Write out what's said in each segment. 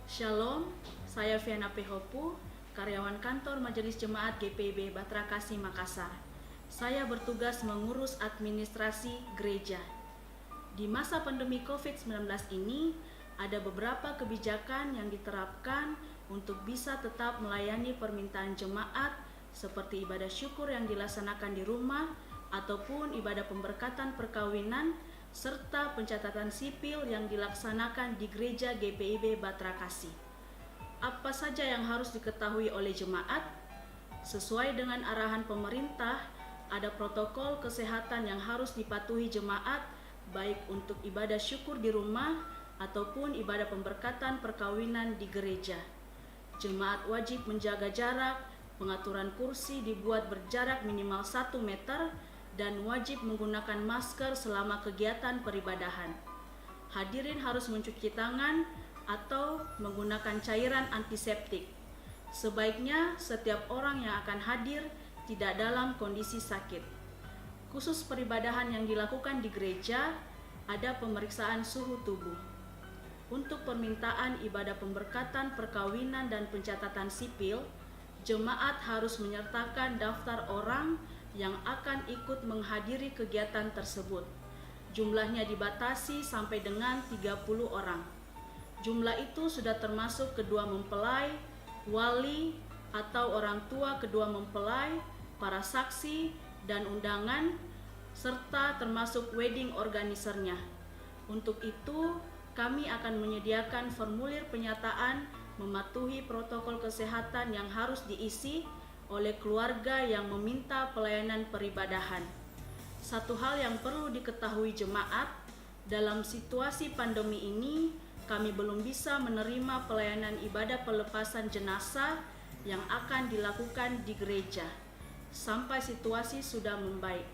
Shalom, saya Viana Pehopu, karyawan kantor Majelis Jemaat GPIB Batra Kasih Makassar. Saya bertugas mengurus administrasi gereja. Di masa pandemi COVID-19 ini, ada beberapa kebijakan yang diterapkan untuk bisa tetap melayani permintaan jemaat seperti ibadah syukur yang dilaksanakan di rumah ataupun ibadah pemberkatan perkawinan serta pencatatan sipil yang dilaksanakan di gereja GPIB Batra Kasih. Apa saja yang harus diketahui oleh jemaat? Sesuai dengan arahan pemerintah, ada protokol kesehatan yang harus dipatuhi jemaat baik untuk ibadah syukur di rumah ataupun ibadah pemberkatan perkawinan di gereja. Jemaat wajib menjaga jarak, pengaturan kursi dibuat berjarak minimal 1 meter, dan wajib menggunakan masker selama kegiatan peribadahan. Hadirin harus mencuci tangan atau menggunakan cairan antiseptik. Sebaiknya setiap orang yang akan hadir tidak dalam kondisi sakit. Khusus peribadahan yang dilakukan di gereja, ada pemeriksaan suhu tubuh. Untuk permintaan ibadah pemberkatan perkawinan dan pencatatan sipil, jemaat harus menyertakan daftar orang yang akan ikut menghadiri kegiatan tersebut. Jumlahnya dibatasi sampai dengan 30 orang. Jumlah itu sudah termasuk kedua mempelai, wali atau orang tua kedua mempelai, para saksi dan undangan, serta termasuk wedding organisernya. Untuk itu, kami akan menyediakan formulir penyataan mematuhi protokol kesehatan yang harus diisi oleh keluarga yang meminta pelayanan peribadahan. Satu hal yang perlu diketahui jemaat, dalam situasi pandemi ini, kami belum bisa menerima pelayanan ibadah pelepasan jenazah yang akan dilakukan di gereja, sampai situasi sudah membaik.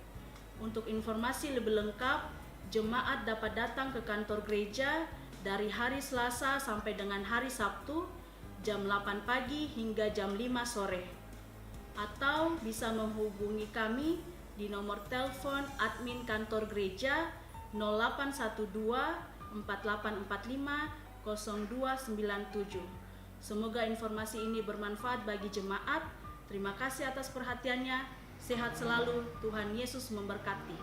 Untuk informasi lebih lengkap, jemaat dapat datang ke kantor gereja dari hari Selasa sampai dengan hari Sabtu, jam 8 pagi hingga jam 5 sore. Atau bisa menghubungi kami di nomor telepon admin kantor gereja 0812 4845 0297. Semoga informasi ini bermanfaat bagi jemaat. Terima kasih atas perhatiannya. Sehat selalu, Tuhan Yesus memberkati.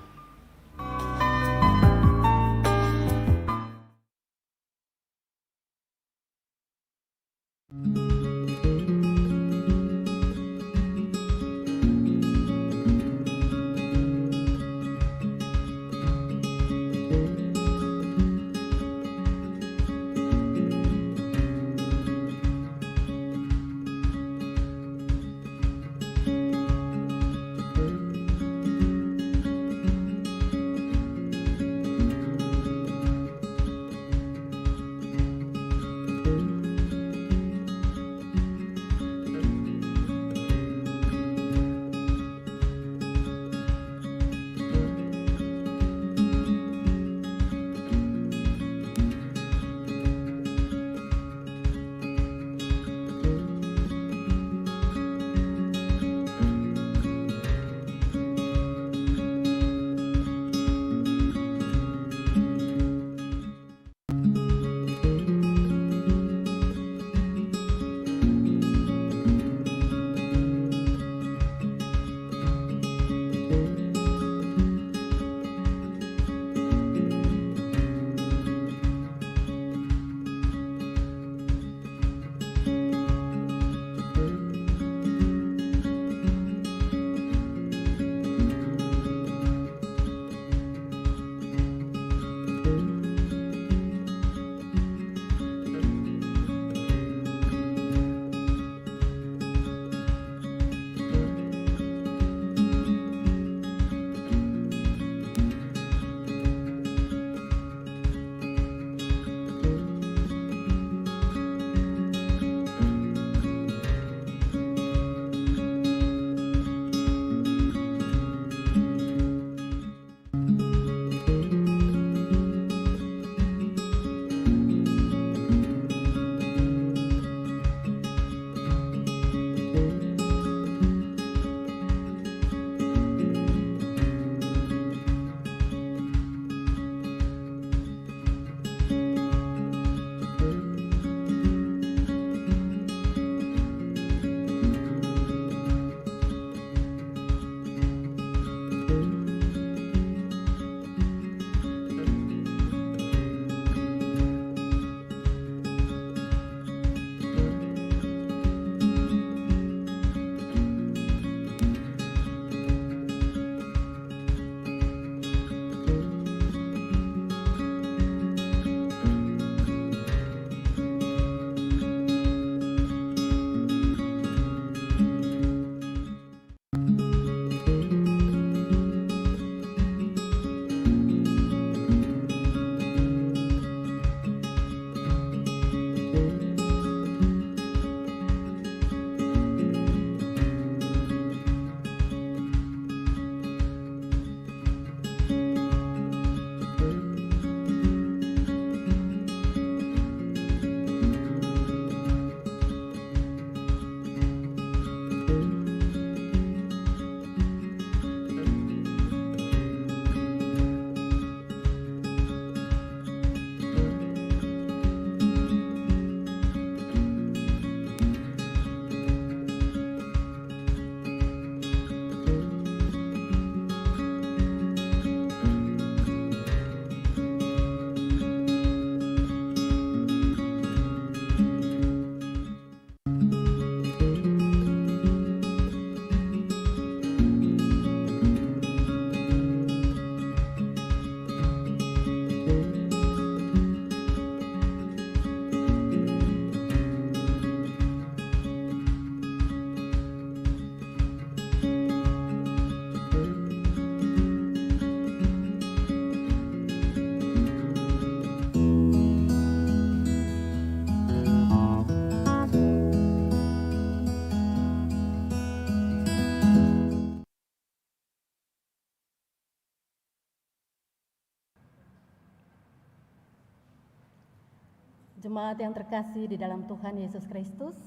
Jemaat yang terkasih di dalam Tuhan Yesus Kristus,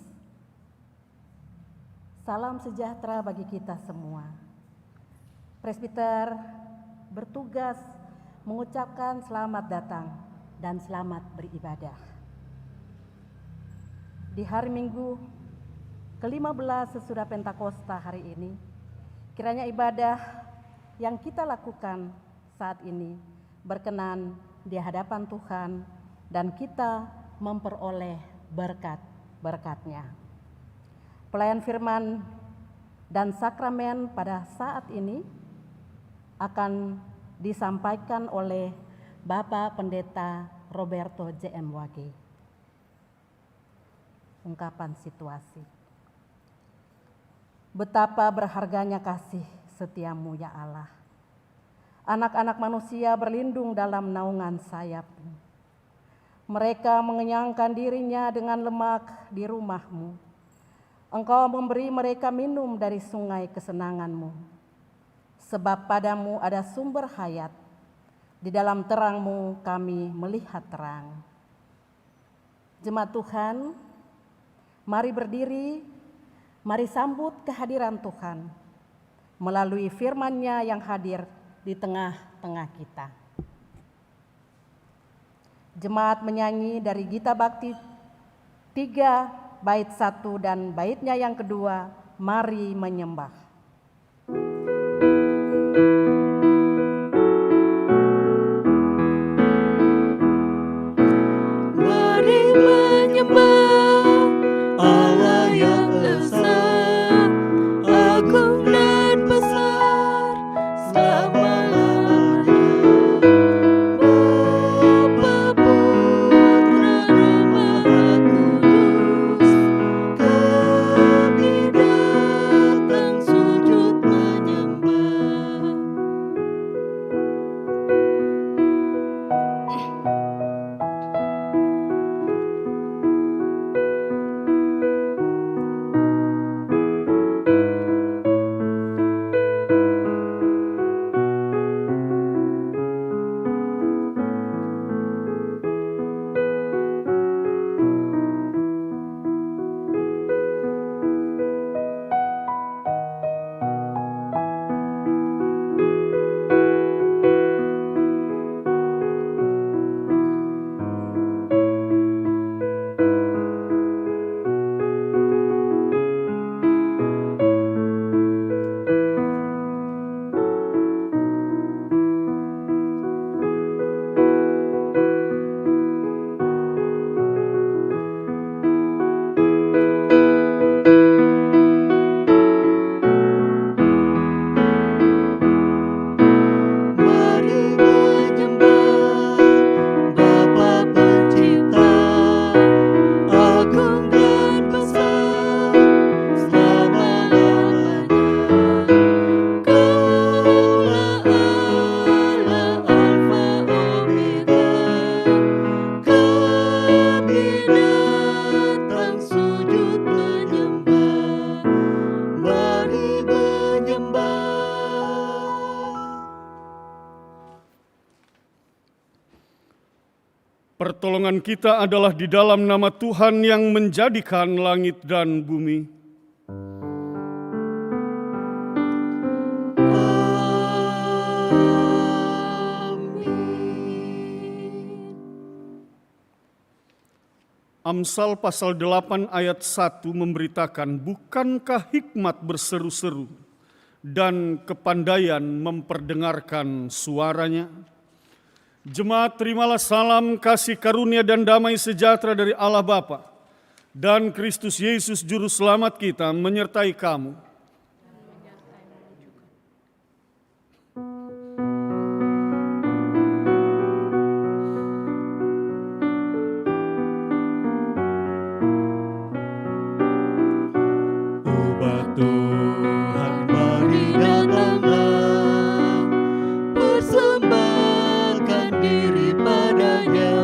salam sejahtera bagi kita semua. Presbiter bertugas mengucapkan selamat datang dan selamat beribadah. Di hari Minggu ke-15 sesudah Pentakosta hari ini, kiranya ibadah yang kita lakukan saat ini berkenan di hadapan Tuhan dan kita memperoleh berkat-berkat-Nya. Pelayan firman dan sakramen pada saat ini akan disampaikan oleh Bapak Pendeta Roberto J.M. Wage. Ungkapan situasi. Betapa berharganya kasih setiamu ya Allah. Anak-anak manusia berlindung dalam naungan sayap-Mu. Mereka mengenyangkan dirinya dengan lemak di rumah-Mu. Engkau memberi mereka minum dari sungai kesenangan-Mu. Sebab padamu ada sumber hayat. Di dalam terang-Mu kami melihat terang. Jemaat Tuhan, mari berdiri, mari sambut kehadiran Tuhan melalui firman-Nya yang hadir di tengah-tengah kita. Jemaat menyanyi dari Gita Bakti 3 bait 1 dan baitnya yang kedua, mari menyembah. Mari menyembah Allah yang esa, agung dan besar selama-lamanya. Bapa, Putra, Roh Maha Kudus, kami datang sujud menyembah. Mari menyembah Bapa Pencipta, agung dan besar selama-lamanya. Kaulah Allah Alfa Omega, kami datang sujud menyembah. Mari menyembah. Pertolongan kita adalah di dalam nama Tuhan yang menjadikan langit dan bumi. Amsal pasal 8 ayat 1 memberitakan, bukankah hikmat berseru-seru dan kepandaian memperdengarkan suaranya? Jemaat, terimalah salam kasih karunia dan damai sejahtera dari Allah Bapa dan Kristus Yesus Juru Selamat kita menyertai kamu. Ubat Tuhan, mari datanglah, persembahkan diri padanya.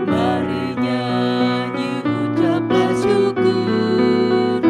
Mari nyanyi, ucaplah syukur,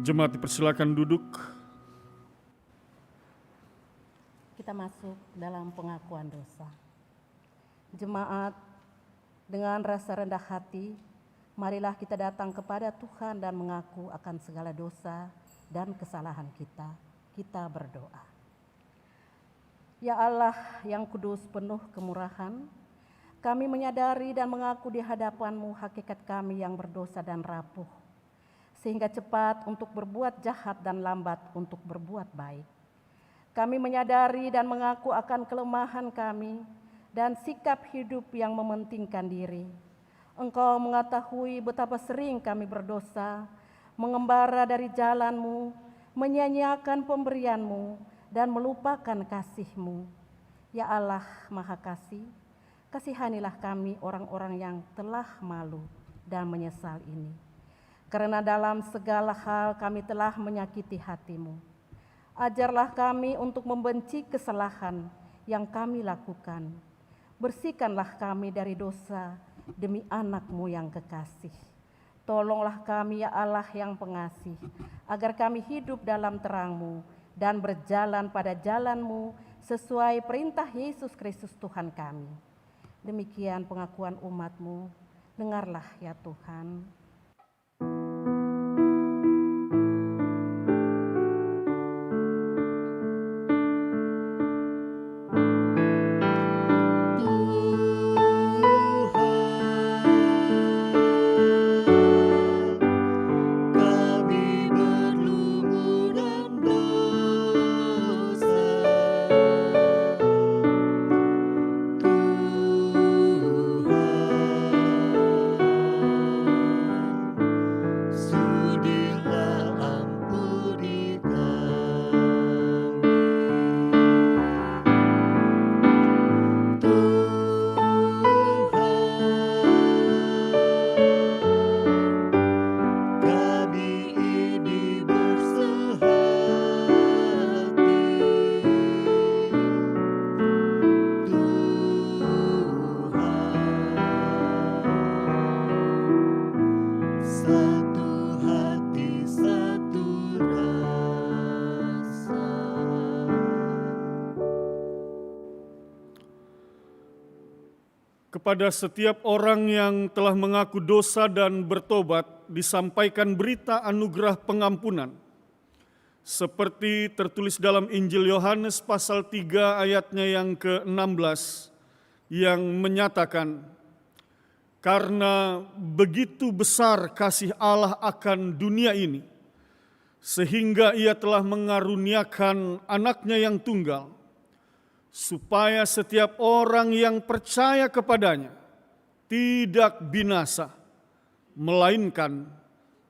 Jemaat dipersilakan duduk. Kita masuk dalam pengakuan dosa. Jemaat, dengan rasa rendah hati, marilah kita datang kepada Tuhan dan mengaku akan segala dosa dan kesalahan kita. Kita berdoa. Ya Allah yang kudus penuh kemurahan, kami menyadari dan mengaku di hadapan-Mu hakikat kami yang berdosa dan rapuh, sehingga cepat untuk berbuat jahat dan lambat untuk berbuat baik. Kami menyadari dan mengaku akan kelemahan kami dan sikap hidup yang mementingkan diri. Engkau mengetahui betapa sering kami berdosa, mengembara dari jalan-Mu, menyanyiakan pemberian-Mu, dan melupakan kasih-Mu. Ya Allah Maha Kasih, kasihanilah kami orang-orang yang telah malu dan menyesal ini. Karena dalam segala hal kami telah menyakiti hati-Mu. Ajarlah kami untuk membenci kesalahan yang kami lakukan. Bersihkanlah kami dari dosa demi anak-Mu yang kekasih. Tolonglah kami ya Allah yang pengasih, agar kami hidup dalam terang-Mu dan berjalan pada jalan-Mu sesuai perintah Yesus Kristus Tuhan kami. Demikian pengakuan umat-Mu, dengarlah ya Tuhan. Kepada setiap orang yang telah mengaku dosa dan bertobat, disampaikan berita anugerah pengampunan. Seperti tertulis dalam Injil Yohanes pasal 3 ayatnya yang ke-16, yang menyatakan, "Karena begitu besar kasih Allah akan dunia ini, sehingga Ia telah mengaruniakan anaknya yang tunggal, supaya setiap orang yang percaya kepadanya tidak binasa, melainkan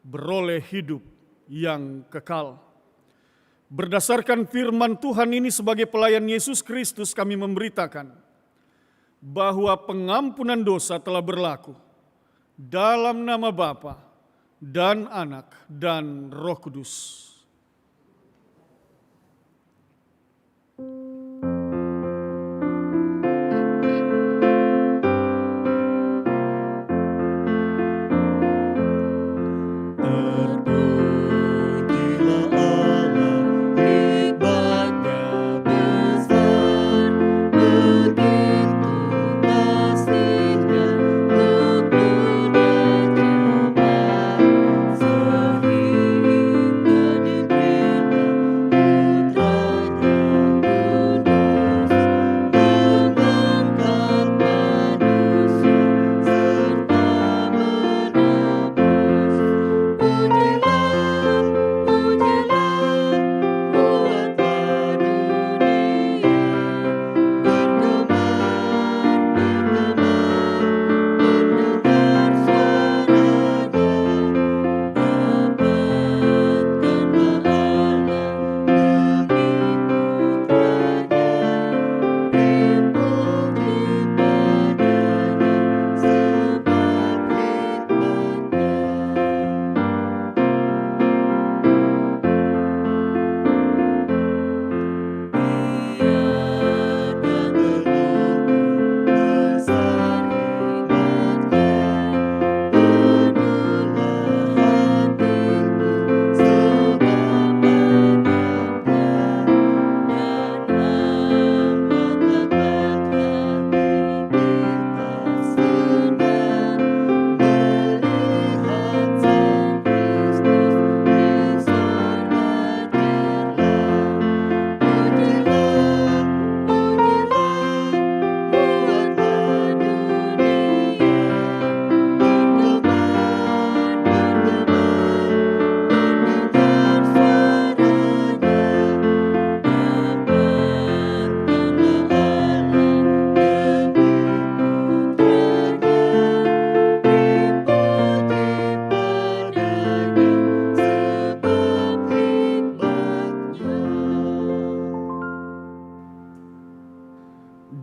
beroleh hidup yang kekal." Berdasarkan firman Tuhan ini sebagai pelayan Yesus Kristus, kami memberitakan bahwa pengampunan dosa telah berlaku dalam nama Bapa dan Anak dan Roh Kudus. Sehingga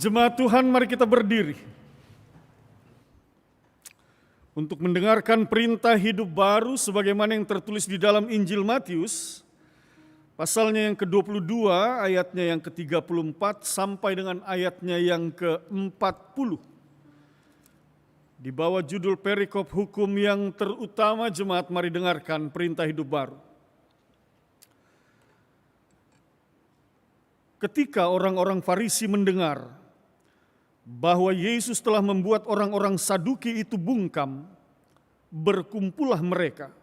Jemaat Tuhan, mari kita berdiri untuk mendengarkan perintah hidup baru sebagaimana yang tertulis di dalam Injil Matius, pasalnya yang ke-22, ayatnya yang ke-34 sampai dengan ayatnya yang ke-40. Di bawah judul perikop hukum yang terutama, jemaat mari dengarkan perintah hidup baru. Ketika orang-orang Farisi mendengar bahwa Yesus telah membuat orang-orang Saduki itu bungkam, berkumpullah mereka,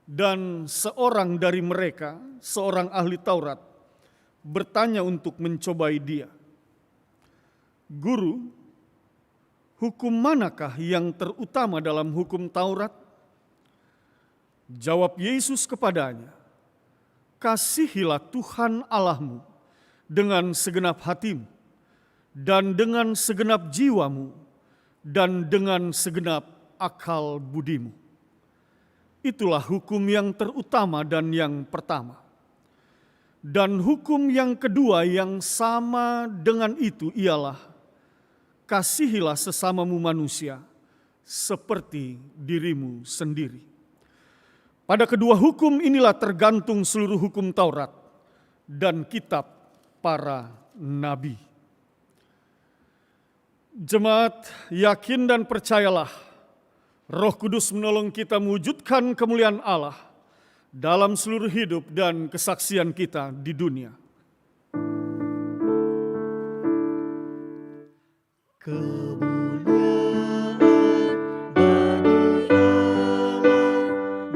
dan seorang dari mereka, seorang ahli Taurat, bertanya untuk mencobai dia, "Guru, hukum manakah yang terutama dalam hukum Taurat?" Jawab Yesus kepadanya, "Kasihilah Tuhan Allahmu dengan segenap hatimu, dan dengan segenap jiwamu, dan dengan segenap akal budimu. Itulah hukum yang terutama dan yang pertama. Dan hukum yang kedua yang sama dengan itu ialah, kasihilah sesamamu manusia seperti dirimu sendiri. Pada kedua hukum inilah tergantung seluruh hukum Taurat dan kitab para nabi." Jemaat, yakin dan percayalah, Roh Kudus menolong kita mewujudkan kemuliaan Allah dalam seluruh hidup dan kesaksian kita di dunia. Kemuliaan bagi Allah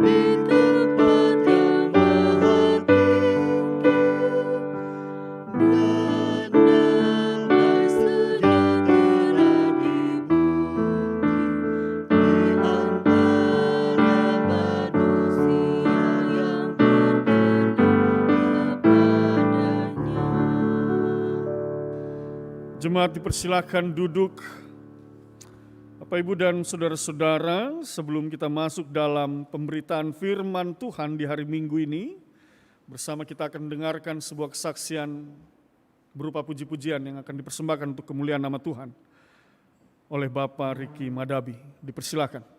di tempat yang maha tinggi, dan damai sejahtera di bumi di antara manusia yang berkenan kepadanya. Jemaat dipersilakan duduk. Bapak, Ibu, dan saudara-saudara, sebelum kita masuk dalam pemberitaan firman Tuhan di hari Minggu ini, bersama kita akan mendengarkan sebuah kesaksian berupa puji-pujian yang akan dipersembahkan untuk kemuliaan nama Tuhan oleh Bapak Riki Madabi. Dipersilakan.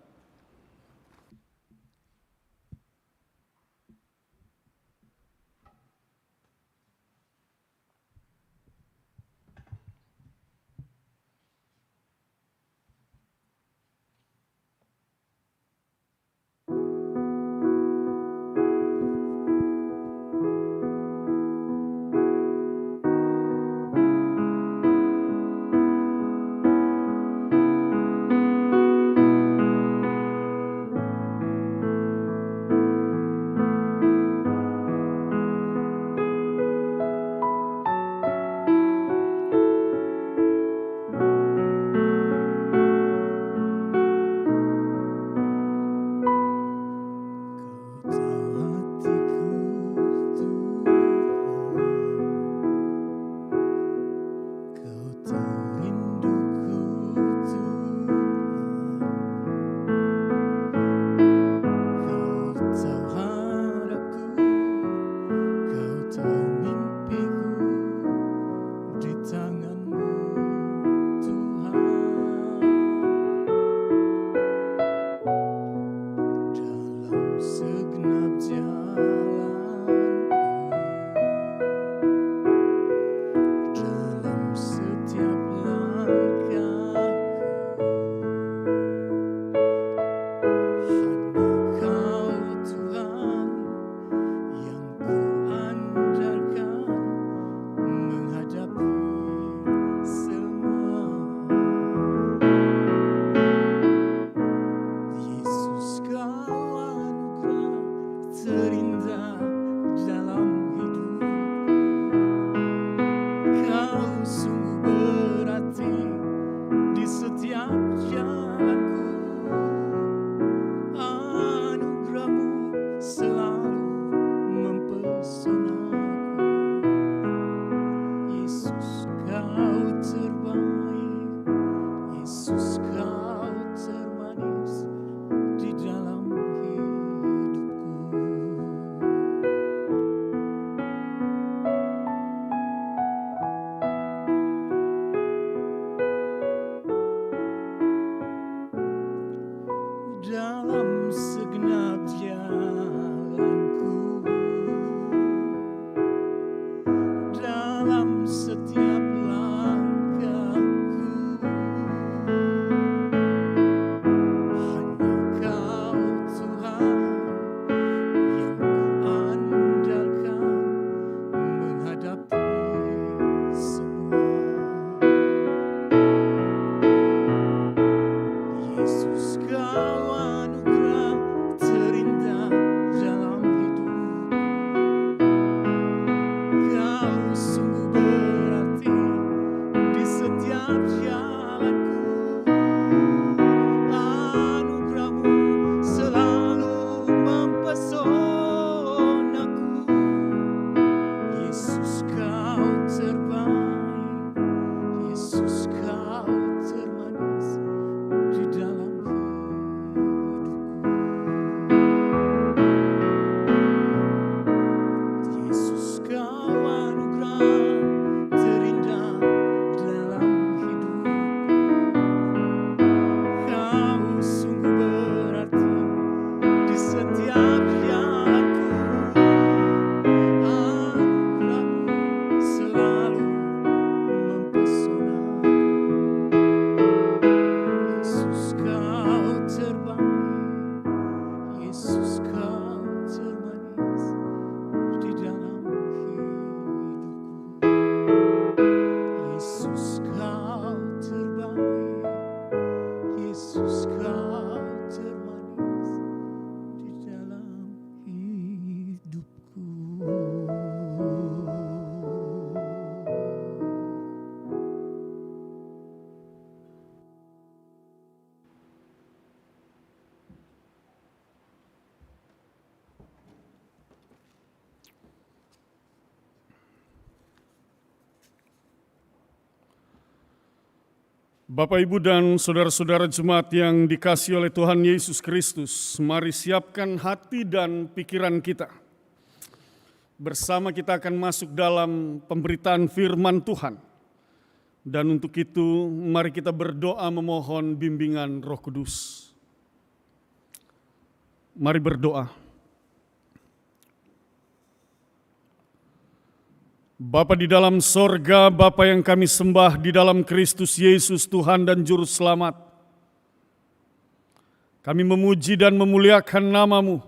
Bapak, Ibu, dan saudara-saudara jemaat yang dikasihi oleh Tuhan Yesus Kristus, mari siapkan hati dan pikiran kita. Bersama kita akan masuk dalam pemberitaan firman Tuhan. Dan untuk itu, mari kita berdoa memohon bimbingan Roh Kudus. Mari berdoa. Bapa di dalam sorga, Bapa yang kami sembah di dalam Kristus Yesus Tuhan dan Juru Selamat. Kami memuji dan memuliakan nama-Mu.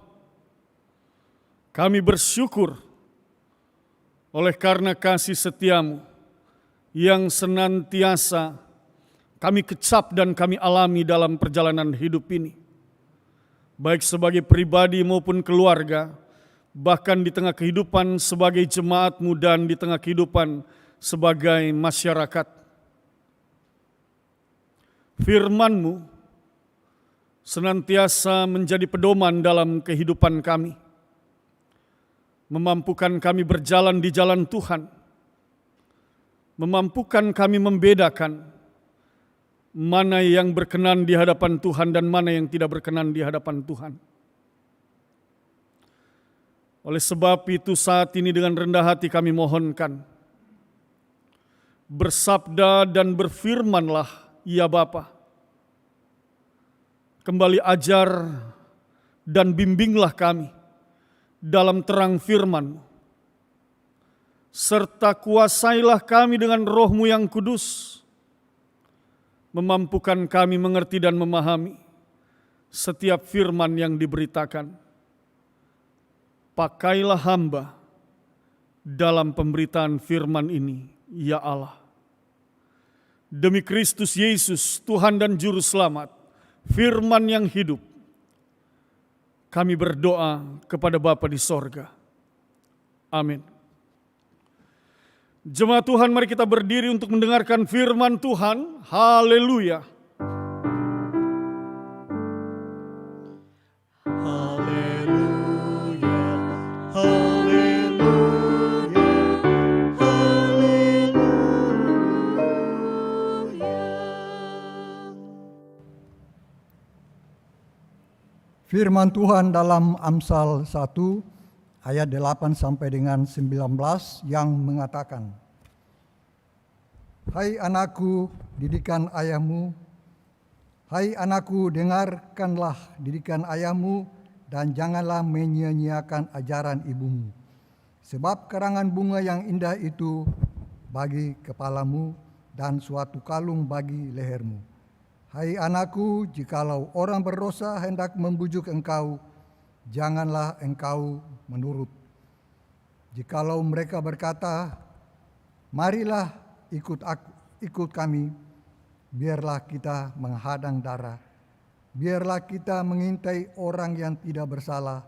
Kami bersyukur oleh karena kasih setia-Mu yang senantiasa kami kecap dan kami alami dalam perjalanan hidup ini. Baik sebagai pribadi maupun keluarga, bahkan di tengah kehidupan sebagai jemaat-Mu dan di tengah kehidupan sebagai masyarakat. Firman-Mu senantiasa menjadi pedoman dalam kehidupan kami, memampukan kami berjalan di jalan Tuhan, memampukan kami membedakan mana yang berkenan di hadapan Tuhan dan mana yang tidak berkenan di hadapan Tuhan. Oleh sebab itu saat ini dengan rendah hati kami mohonkan, bersabda dan berfirmanlah ya Bapa. Kembali ajar dan bimbinglah kami dalam terang firman-Mu. Serta kuasailah kami dengan Roh-Mu yang kudus, memampukan kami mengerti dan memahami setiap firman yang diberitakan. Pakailah hamba dalam pemberitaan firman ini, ya Allah. Demi Kristus Yesus, Tuhan dan Juru Selamat, firman yang hidup, kami berdoa kepada Bapa di sorga. Amin. Jemaat Tuhan, mari kita berdiri untuk mendengarkan firman Tuhan. Haleluya. Firman Tuhan dalam Amsal 1 ayat 8 sampai dengan 19 yang mengatakan, Hai anakku, didikan ayahmu, hai anakku, dengarkanlah didikan ayahmu dan janganlah menyia-nyiakan ajaran ibumu. Sebab karangan bunga yang indah itu bagi kepalamu dan suatu kalung bagi lehermu. Hai anakku, jikalau orang berdosa hendak membujuk engkau, janganlah engkau menurut. Jikalau mereka berkata, marilah ikut kami, biarlah kita menghadang darah, biarlah kita mengintai orang yang tidak bersalah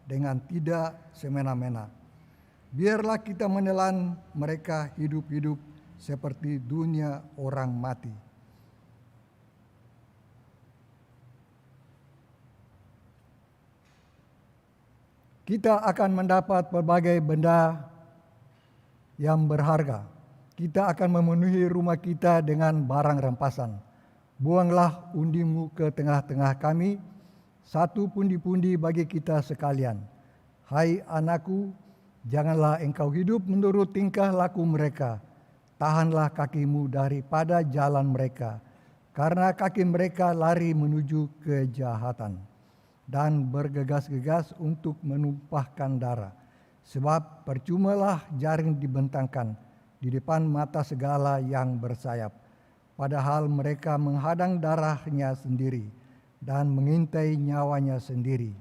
dengan tidak semena-mena. Biarlah kita menelan mereka hidup-hidup seperti dunia orang mati. Kita akan mendapat berbagai benda yang berharga. Kita akan memenuhi rumah kita dengan barang rampasan. Buanglah undimu ke tengah-tengah kami, satu pundi-pundi bagi kita sekalian. Hai anakku, janganlah engkau hidup menurut tingkah laku mereka. Tahanlah kakimu daripada jalan mereka, karena kaki mereka lari menuju kejahatan dan bergegas-gegas untuk menumpahkan darah. Sebab percumalah jaring dibentangkan di depan mata segala yang bersayap, padahal mereka menghadang darahnya sendiri dan mengintai nyawanya sendiri.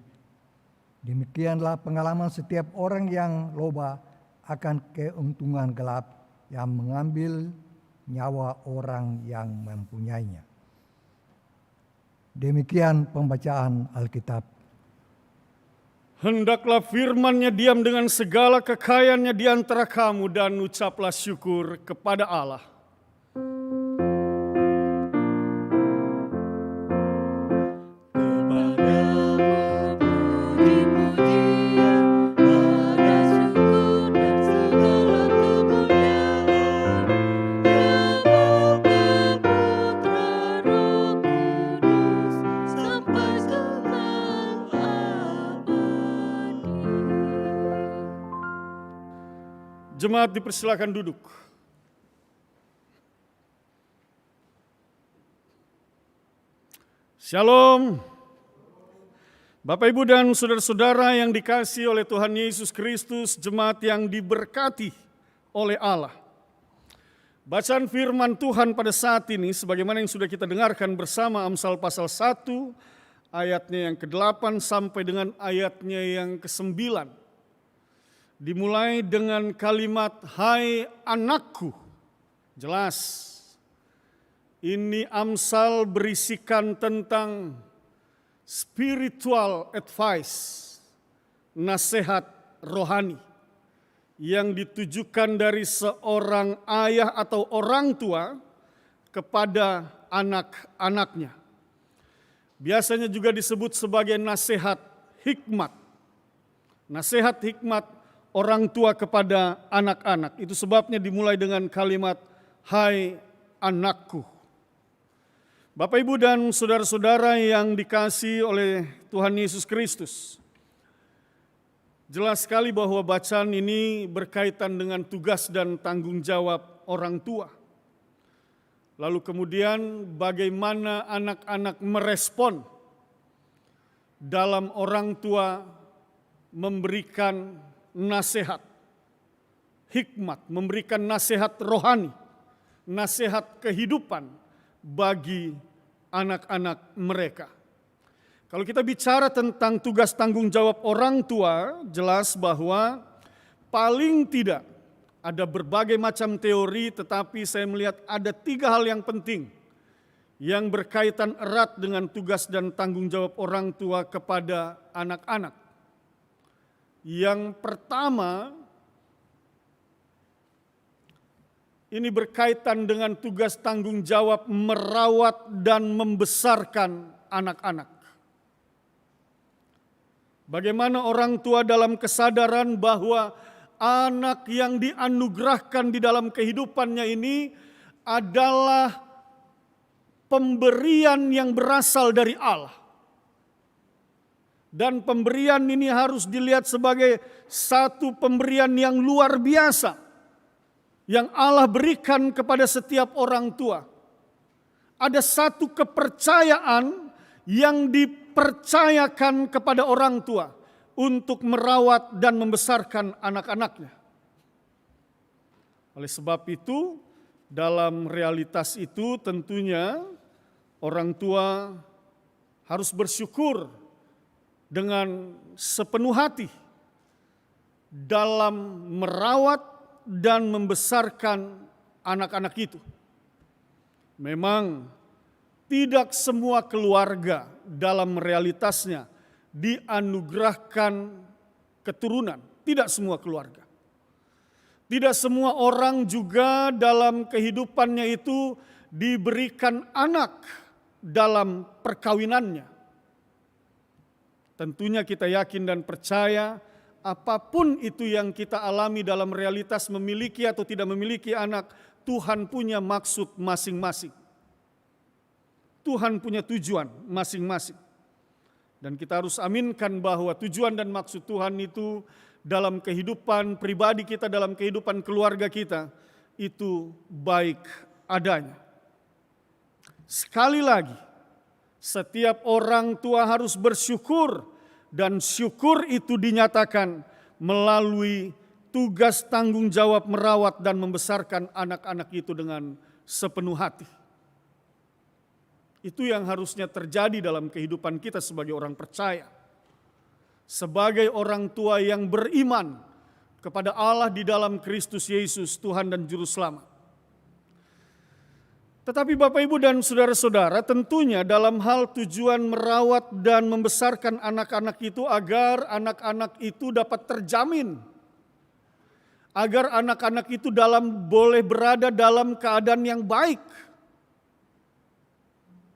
Demikianlah pengalaman setiap orang yang loba akan keuntungan gelap yang mengambil nyawa orang yang mempunyainya. Demikian pembacaan Alkitab. Hendaklah firman-Nya diam dengan segala kekayaannya di antara kamu dan ucaplah syukur kepada Allah. Putra Jemaat dipersilakan duduk. Shalom. Bapak, Ibu, dan saudara-saudara yang dikasihi oleh Tuhan Yesus Kristus, jemaat yang diberkati oleh Allah. Bacaan firman Tuhan pada saat ini, sebagaimana yang sudah kita dengarkan bersama, Amsal pasal 1, ayatnya yang ke-8 sampai dengan ayatnya yang ke-9. Dimulai dengan kalimat, "Hai anakku." Jelas, ini Amsal berisikan tentang spiritual advice, nasihat rohani yang ditujukan dari seorang ayah atau orang tua kepada anak-anaknya. Biasanya juga disebut sebagai nasihat hikmat. Nasihat hikmat orang tua kepada anak-anak. Itu sebabnya dimulai dengan kalimat, "Hai anakku." Bapak, Ibu, dan saudara-saudara yang dikasihi oleh Tuhan Yesus Kristus, jelas sekali bahwa bacaan ini berkaitan dengan tugas dan tanggung jawab orang tua. Lalu kemudian bagaimana anak-anak merespon dalam orang tua memberikan nasihat hikmat, memberikan nasihat rohani, nasihat kehidupan bagi anak-anak mereka. Kalau kita bicara tentang tugas tanggung jawab orang tua, jelas bahwa paling tidak ada berbagai macam teori, tetapi saya melihat ada 3 hal yang penting yang berkaitan erat dengan tugas dan tanggung jawab orang tua kepada anak-anak. Yang pertama, ini berkaitan dengan tugas tanggung jawab merawat dan membesarkan anak-anak. Bagaimana orang tua dalam kesadaran bahwa anak yang dianugerahkan di dalam kehidupannya ini adalah pemberian yang berasal dari Allah. Dan pemberian ini harus dilihat sebagai satu pemberian yang luar biasa yang Allah berikan kepada setiap orang tua. Ada satu kepercayaan yang dipercayakan kepada orang tua untuk merawat dan membesarkan anak-anaknya. Oleh sebab itu, dalam realitas itu tentunya orang tua harus bersyukur dengan sepenuh hati dalam merawat dan membesarkan anak-anak itu. Memang tidak semua keluarga dalam realitasnya dianugerahkan keturunan. Tidak semua keluarga. Tidak semua orang juga dalam kehidupannya itu diberikan anak dalam perkawinannya. Tentunya kita yakin dan percaya apapun itu yang kita alami dalam realitas memiliki atau tidak memiliki anak, Tuhan punya maksud masing-masing. Tuhan punya tujuan masing-masing. Dan kita harus aminkan bahwa tujuan dan maksud Tuhan itu dalam kehidupan pribadi kita, dalam kehidupan keluarga kita, itu baik adanya. Sekali lagi, setiap orang tua harus bersyukur, dan syukur itu dinyatakan melalui tugas tanggung jawab merawat dan membesarkan anak-anak itu dengan sepenuh hati. Itu yang harusnya terjadi dalam kehidupan kita sebagai orang percaya. Sebagai orang tua yang beriman kepada Allah di dalam Kristus Yesus, Tuhan dan Juru Selamat. Tetapi Bapak, Ibu, dan saudara-saudara, tentunya dalam hal tujuan merawat dan membesarkan anak-anak itu agar anak-anak itu dapat terjamin. Agar anak-anak itu boleh berada dalam keadaan yang baik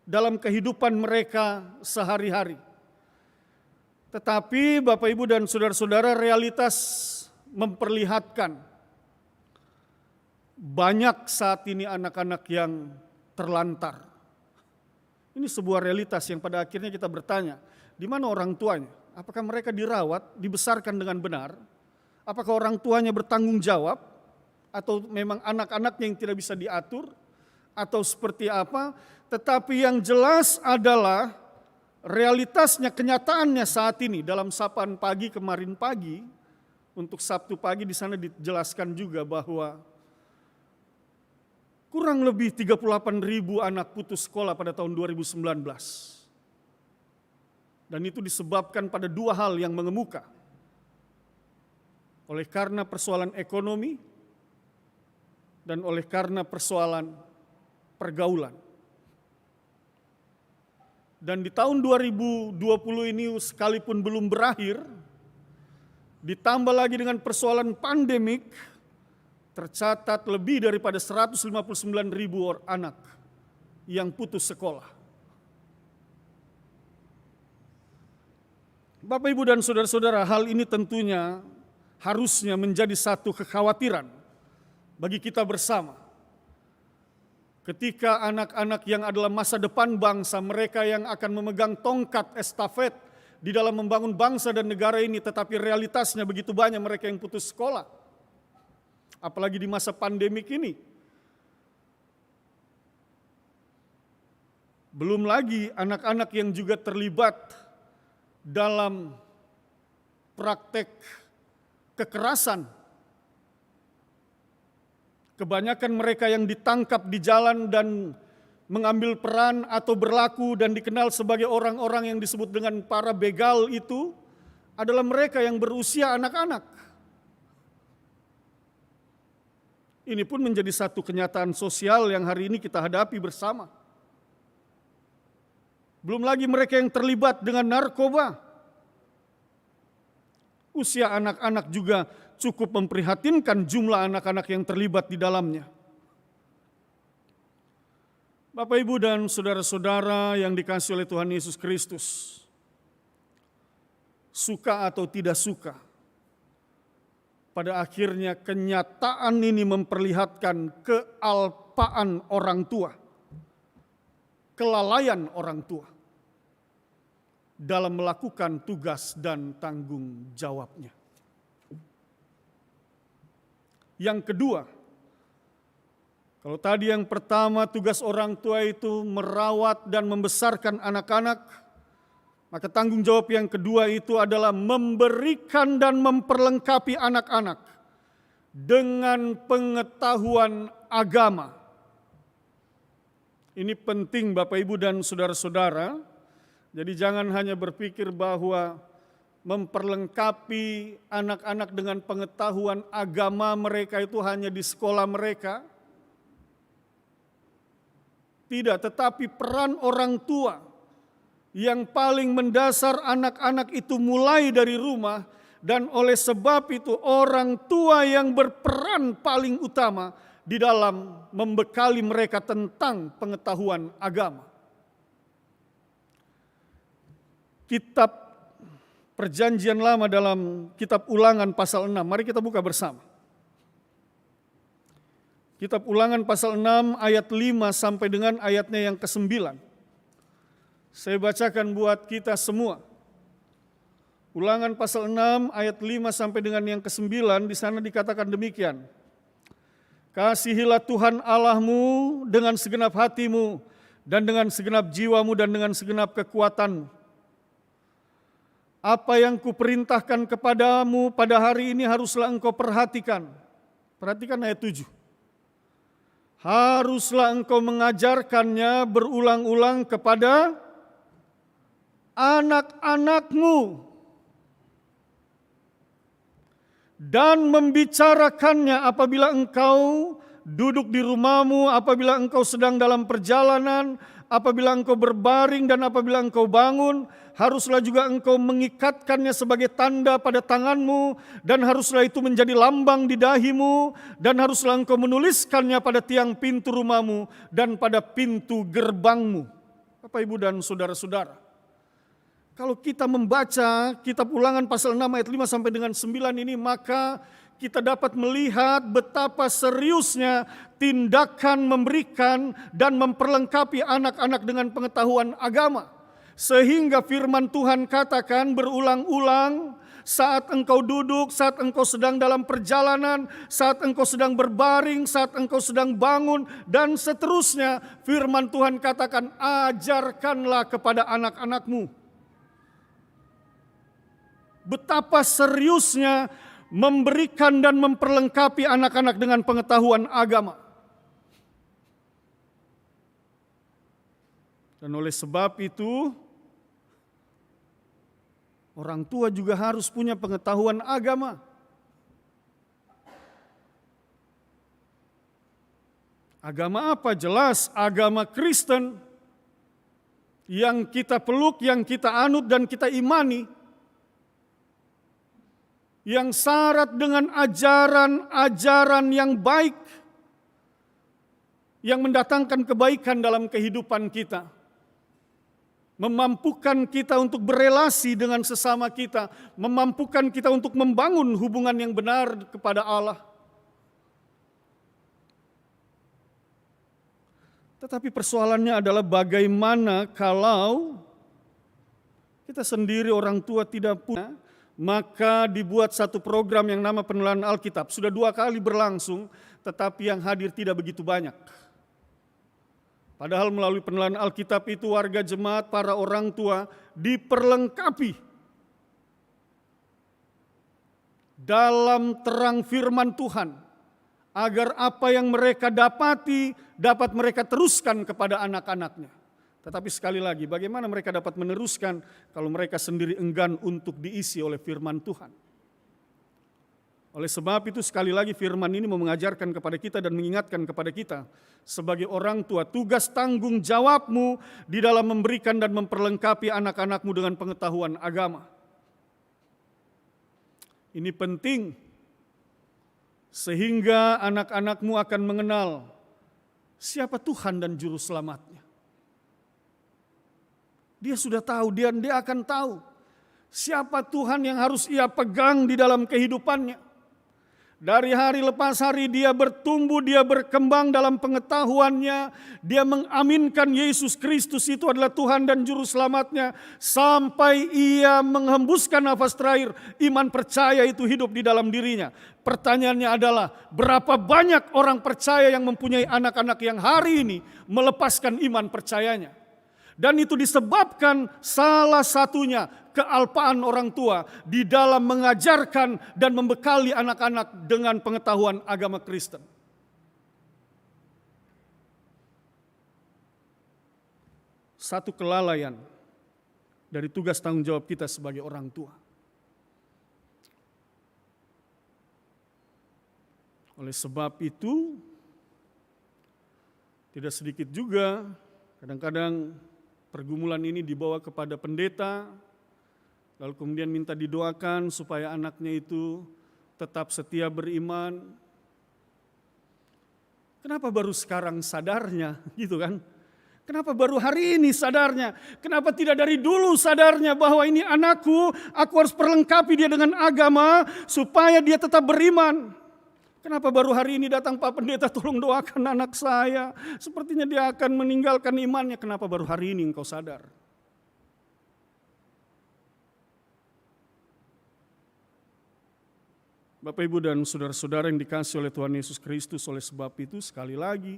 dalam kehidupan mereka sehari-hari. Tetapi Bapak, Ibu, dan saudara-saudara, realitas memperlihatkan banyak saat ini anak-anak yang terlantar. Ini sebuah realitas yang pada akhirnya kita bertanya, di mana orang tuanya? Apakah mereka dirawat, dibesarkan dengan benar? Apakah orang tuanya bertanggung jawab? atau memang anak-anaknya yang tidak bisa diatur, atau seperti apa. Tetapi yang jelas adalah realitasnya, kenyataannya saat ini dalam sapaan pagi kemarin pagi, untuk Sabtu pagi di sana dijelaskan juga bahwa kurang lebih 38.000 anak putus sekolah pada tahun 2019. Dan itu disebabkan pada dua hal yang mengemuka. Oleh karena persoalan ekonomi dan oleh karena persoalan pergaulan. Dan di tahun 2020 ini sekalipun belum berakhir, ditambah lagi dengan persoalan pandemik, tercatat lebih daripada 159.000 anak yang putus sekolah. Bapak, Ibu, dan saudara-saudara, hal ini tentunya harusnya menjadi satu kekhawatiran bagi kita bersama. Ketika anak-anak yang adalah masa depan bangsa, mereka yang akan memegang tongkat estafet di dalam membangun bangsa dan negara ini, tetapi realitasnya begitu banyak mereka yang putus sekolah. Apalagi di masa pandemik ini. Belum lagi anak-anak yang juga terlibat dalam praktek kekerasan. Kebanyakan mereka yang ditangkap di jalan dan mengambil peran atau berlaku dan dikenal sebagai orang-orang yang disebut dengan para begal itu adalah mereka yang berusia anak-anak. Ini pun menjadi satu kenyataan sosial yang hari ini kita hadapi bersama. Belum lagi mereka yang terlibat dengan narkoba. Usia anak-anak juga cukup memprihatinkan jumlah anak-anak yang terlibat di dalamnya. Bapak, Ibu, dan saudara-saudara yang dikasihi oleh Tuhan Yesus Kristus, suka atau tidak suka, pada akhirnya kenyataan ini memperlihatkan kealpaan orang tua, kelalaian orang tua dalam melakukan tugas dan tanggung jawabnya. Yang kedua, kalau tadi yang pertama tugas orang tua itu merawat dan membesarkan anak-anak, maka tanggung jawab yang kedua itu adalah memberikan dan memperlengkapi anak-anak dengan pengetahuan agama. Ini penting Bapak, Ibu, dan saudara-saudara. Jadi jangan hanya berpikir bahwa memperlengkapi anak-anak dengan pengetahuan agama mereka itu hanya di sekolah mereka. Tidak, tetapi peran orang tua yang paling mendasar anak-anak itu mulai dari rumah, dan oleh sebab itu orang tua yang berperan paling utama di dalam membekali mereka tentang pengetahuan agama. Kitab Perjanjian Lama dalam kitab Ulangan pasal 6, mari kita buka bersama. Kitab Ulangan pasal 6 ayat 5 sampai dengan ayatnya yang ke-9. Saya bacakan buat kita semua. Ulangan pasal 6 ayat 5 sampai dengan yang ke-9, di sana dikatakan demikian. Kasihilah Tuhan Allahmu dengan segenap hatimu dan dengan segenap jiwamu dan dengan segenap kekuatanmu. Apa yang kuperintahkan kepadamu pada hari ini haruslah engkau perhatikan. Perhatikan ayat 7. Haruslah engkau mengajarkannya berulang-ulang kepada anak-anakmu dan membicarakannya apabila engkau duduk di rumahmu, apabila engkau sedang dalam perjalanan, apabila engkau berbaring dan apabila engkau bangun. Haruslah juga engkau mengikatkannya sebagai tanda pada tanganmu, dan haruslah itu menjadi lambang di dahimu, dan haruslah engkau menuliskannya pada tiang pintu rumahmu dan pada pintu gerbangmu. Bapak, Ibu, dan saudara-saudara, kalau kita membaca kitab Ulangan pasal 6 ayat 5 sampai dengan 9 ini, maka kita dapat melihat betapa seriusnya tindakan memberikan dan memperlengkapi anak-anak dengan pengetahuan agama. Sehingga firman Tuhan katakan berulang-ulang, saat engkau duduk, saat engkau sedang dalam perjalanan, saat engkau sedang berbaring, saat engkau sedang bangun, dan seterusnya. Firman Tuhan katakan, ajarkanlah kepada anak-anakmu. Betapa seriusnya memberikan dan memperlengkapi anak-anak dengan pengetahuan agama. Dan oleh sebab itu, orang tua juga harus punya pengetahuan agama. Agama apa? Jelas agama Kristen yang kita peluk, yang kita anut dan kita imani. Yang syarat dengan ajaran-ajaran yang baik, yang mendatangkan kebaikan dalam kehidupan kita. Memampukan kita untuk berelasi dengan sesama kita, memampukan kita untuk membangun hubungan yang benar kepada Allah. Tetapi persoalannya adalah bagaimana kalau kita sendiri orang tua tidak punya, maka dibuat satu program yang nama penilaian Alkitab. Sudah 2 kali berlangsung, tetapi yang hadir tidak begitu banyak. Padahal melalui penilaian Alkitab itu warga jemaat, para orang tua diperlengkapi dalam terang firman Tuhan, agar apa yang mereka dapati dapat mereka teruskan kepada anak-anaknya. Tetapi sekali lagi, bagaimana mereka dapat meneruskan kalau mereka sendiri enggan untuk diisi oleh firman Tuhan? Oleh sebab itu sekali lagi firman ini mau mengajarkan kepada kita dan mengingatkan kepada kita sebagai orang tua, tugas tanggung jawabmu di dalam memberikan dan memperlengkapi anak-anakmu dengan pengetahuan agama. Ini penting sehingga anak-anakmu akan mengenal siapa Tuhan dan juru selamatnya. Dia sudah tahu, dia akan tahu siapa Tuhan yang harus ia pegang di dalam kehidupannya. Dari hari lepas hari dia bertumbuh, dia berkembang dalam pengetahuannya, dia mengaminkan Yesus Kristus itu adalah Tuhan dan Juru Selamatnya, sampai ia menghembuskan nafas terakhir, iman percaya itu hidup di dalam dirinya. Pertanyaannya adalah, berapa banyak orang percaya yang mempunyai anak-anak yang hari ini melepaskan iman percayanya? Dan itu disebabkan salah satunya kealpaan orang tua di dalam mengajarkan dan membekali anak-anak dengan pengetahuan agama Kristen. Satu kelalaian dari tugas tanggung jawab kita sebagai orang tua. Oleh sebab itu, tidak sedikit juga kadang-kadang pergumulan ini dibawa kepada pendeta, lalu kemudian minta didoakan supaya anaknya itu tetap setia beriman. Kenapa baru sekarang sadarnya, gitu kan? Kenapa baru hari ini sadarnya? Kenapa tidak dari dulu sadarnya bahwa ini anakku, aku harus perlengkapi dia dengan agama supaya dia tetap beriman? Kenapa baru hari ini datang Pak Pendeta, tolong doakan anak saya, sepertinya dia akan meninggalkan imannya. Kenapa baru hari ini engkau sadar? Bapak Ibu dan saudara-saudara yang dikasihi oleh Tuhan Yesus Kristus, oleh sebab itu sekali lagi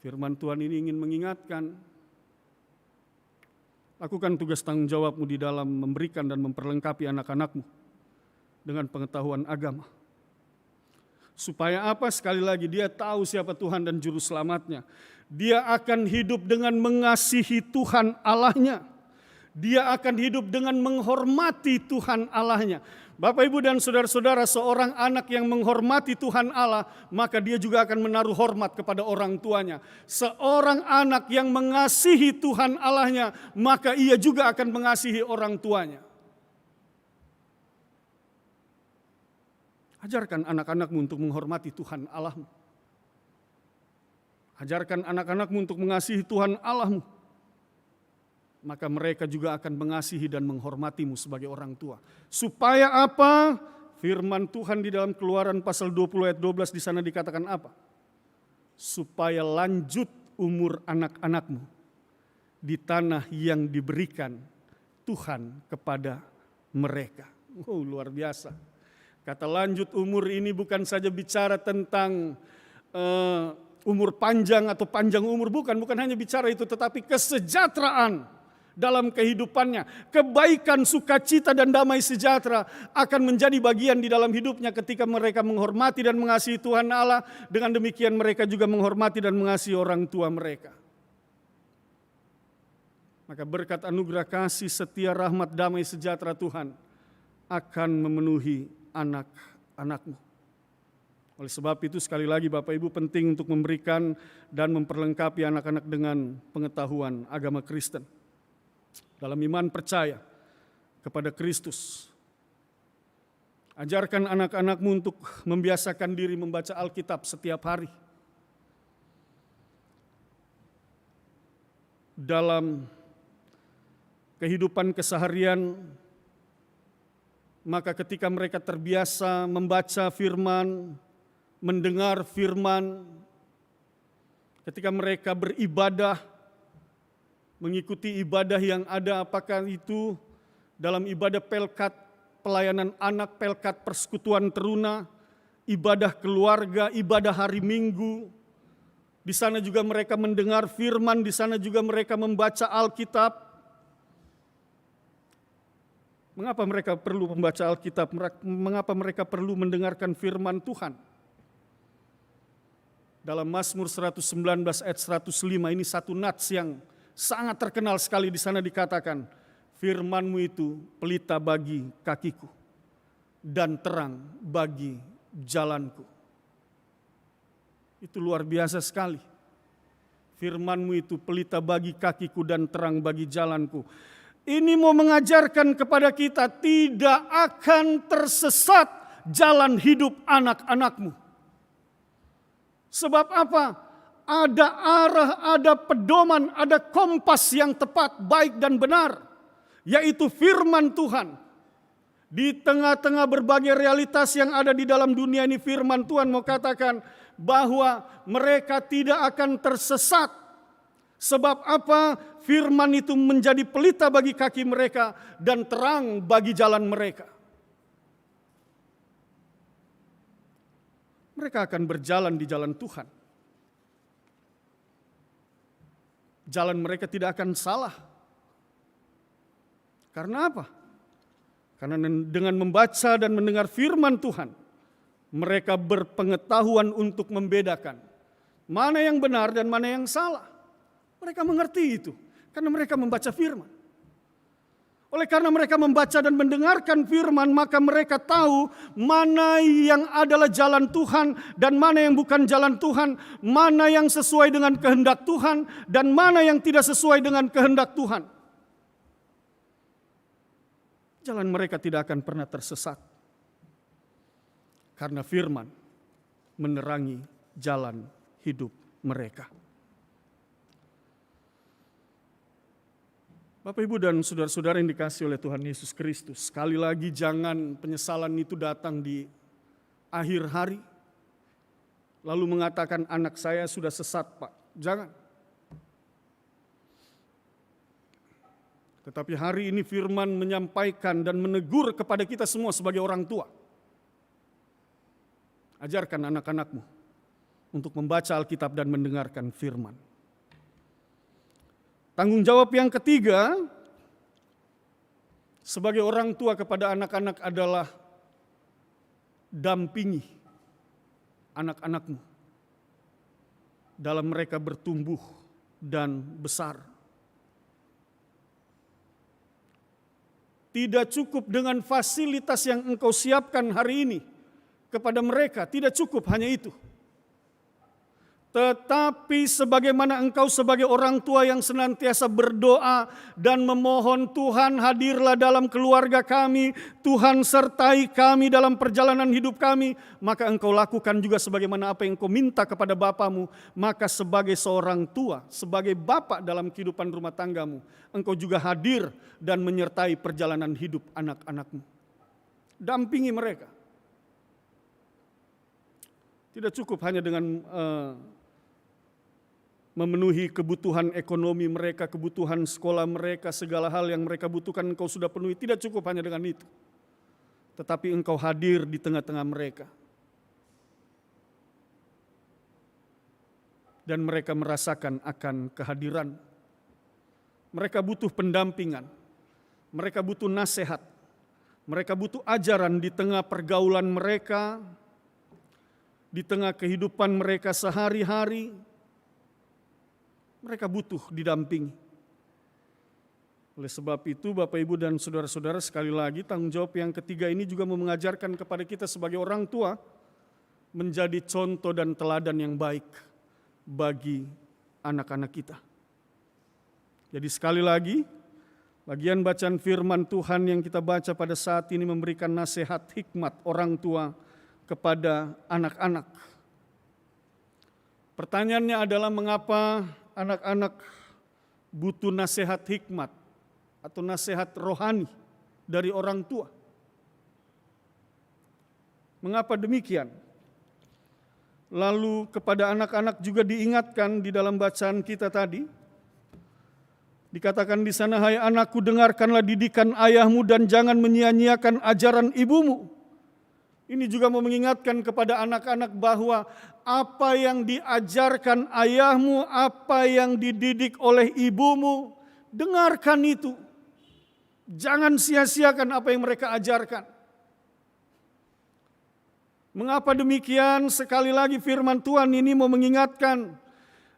firman Tuhan ini ingin mengingatkan, lakukan tugas tanggung jawabmu di dalam memberikan dan memperlengkapi anak-anakmu dengan pengetahuan agama. Supaya apa? Sekali lagi, dia tahu siapa Tuhan dan Juru Selamatnya. Dia akan hidup dengan mengasihi Tuhan Allahnya. Dia akan hidup dengan menghormati Tuhan Allahnya. Bapak, Ibu, dan saudara-saudara, seorang anak yang menghormati Tuhan Allah, maka dia juga akan menaruh hormat kepada orang tuanya. Seorang anak yang mengasihi Tuhan Allahnya, maka ia juga akan mengasihi orang tuanya. Ajarkan anak-anakmu untuk menghormati Tuhan Allahmu. Ajarkan anak-anakmu untuk mengasihi Tuhan Allahmu. Maka mereka juga akan mengasihi dan menghormatimu sebagai orang tua. Supaya apa? Firman Tuhan di dalam Keluaran pasal 20 ayat 12 di sana dikatakan apa? Supaya lanjut umur anak-anakmu di tanah yang diberikan Tuhan kepada mereka. Oh, luar biasa. Kata lanjut umur ini bukan saja bicara tentang umur panjang atau panjang umur, bukan hanya bicara itu, tetapi kesejahteraan dalam kehidupannya. Kebaikan, sukacita dan damai sejahtera akan menjadi bagian di dalam hidupnya ketika mereka menghormati dan mengasihi Tuhan Allah. Dengan demikian mereka juga menghormati dan mengasihi orang tua mereka. Maka berkat anugerah kasih, setia, rahmat, damai sejahtera Tuhan akan memenuhi anak-anakmu. Oleh sebab itu sekali lagi Bapak Ibu penting untuk memberikan dan memperlengkapi anak-anak dengan pengetahuan agama Kristen. Dalam iman percaya kepada Kristus. Ajarkan anak-anakmu untuk membiasakan diri membaca Alkitab setiap hari. Dalam kehidupan keseharian, maka ketika mereka terbiasa membaca firman, mendengar firman, ketika mereka beribadah, mengikuti ibadah yang ada, apakah itu dalam ibadah pelkat pelayanan anak, pelkat persekutuan teruna, ibadah keluarga, ibadah hari Minggu. Di sana juga mereka mendengar firman, di sana juga mereka membaca Alkitab. Mengapa mereka perlu membaca Alkitab? Mengapa mereka perlu mendengarkan firman Tuhan? Dalam Mazmur 119 ayat 105 ini satu nats yang sangat terkenal sekali. Di sana dikatakan, firman-Mu itu pelita bagi kakiku dan terang bagi jalanku. Itu luar biasa sekali. Firman-Mu itu pelita bagi kakiku dan terang bagi jalanku. Ini mau mengajarkan kepada kita tidak akan tersesat jalan hidup anak-anakmu. Sebab apa? Ada arah, ada pedoman, ada kompas yang tepat, baik dan benar. Yaitu firman Tuhan. Di tengah-tengah berbagai realitas yang ada di dalam dunia ini, firman Tuhan mau katakan bahwa mereka tidak akan tersesat. Sebab apa? Firman itu menjadi pelita bagi kaki mereka dan terang bagi jalan mereka. Mereka akan berjalan di jalan Tuhan. Jalan mereka tidak akan salah. Karena apa? Karena dengan membaca dan mendengar firman Tuhan, mereka berpengetahuan untuk membedakan mana yang benar dan mana yang salah. Mereka mengerti itu karena mereka membaca firman. Oleh karena mereka membaca dan mendengarkan firman, maka mereka tahu mana yang adalah jalan Tuhan dan mana yang bukan jalan Tuhan, mana yang sesuai dengan kehendak Tuhan dan mana yang tidak sesuai dengan kehendak Tuhan. Jalan mereka tidak akan pernah tersesat. Karena firman menerangi jalan hidup mereka. Bapak, Ibu, dan saudara-saudara yang dikasihi oleh Tuhan Yesus Kristus, sekali lagi jangan penyesalan itu datang di akhir hari, lalu mengatakan anak saya sudah sesat, Pak. Jangan. Tetapi hari ini firman menyampaikan dan menegur kepada kita semua sebagai orang tua. Ajarkan anak-anakmu untuk membaca Alkitab dan mendengarkan firman. Tanggung jawab yang ketiga sebagai orang tua kepada anak-anak adalah dampingi anak-anakmu dalam mereka bertumbuh dan besar. Tidak cukup dengan fasilitas yang engkau siapkan hari ini kepada mereka, tidak cukup hanya itu. Tetapi sebagaimana engkau sebagai orang tua yang senantiasa berdoa dan memohon, Tuhan hadirlah dalam keluarga kami, Tuhan sertai kami dalam perjalanan hidup kami, maka engkau lakukan juga sebagaimana apa yang engkau minta kepada bapamu. Maka sebagai seorang tua, sebagai bapak dalam kehidupan rumah tanggamu, engkau juga hadir dan menyertai perjalanan hidup anak-anakmu. Dampingi mereka. Tidak cukup hanya dengan memenuhi kebutuhan ekonomi mereka, kebutuhan sekolah mereka, segala hal yang mereka butuhkan engkau sudah penuhi. Tidak cukup hanya dengan itu. tetapi Engkau hadir di tengah-tengah mereka. Dan mereka merasakan akan kehadiran. Mereka butuh pendampingan, mereka butuh nasihat, mereka butuh ajaran di tengah pergaulan mereka, di tengah kehidupan mereka sehari-hari. Mereka butuh didampingi. Oleh sebab itu, Bapak, Ibu, dan saudara-saudara, sekali lagi tanggung jawab yang ketiga ini juga mengajarkan kepada kita sebagai orang tua menjadi contoh dan teladan yang baik bagi anak-anak kita. Jadi sekali lagi, bagian bacaan firman Tuhan yang kita baca pada saat ini memberikan nasihat hikmat orang tua kepada anak-anak. Pertanyaannya adalah mengapa anak-anak butuh nasihat hikmat atau nasihat rohani dari orang tua? Mengapa demikian? Lalu kepada anak-anak juga diingatkan di dalam bacaan kita tadi, dikatakan di sana, hai anakku, dengarkanlah didikan ayahmu dan jangan menyia-nyiakan ajaran ibumu. Ini juga mau mengingatkan kepada anak-anak bahwa apa yang diajarkan ayahmu, apa yang dididik oleh ibumu, dengarkan itu. Jangan sia-siakan apa yang mereka ajarkan. Mengapa demikian? Sekali lagi firman Tuhan ini mau mengingatkan,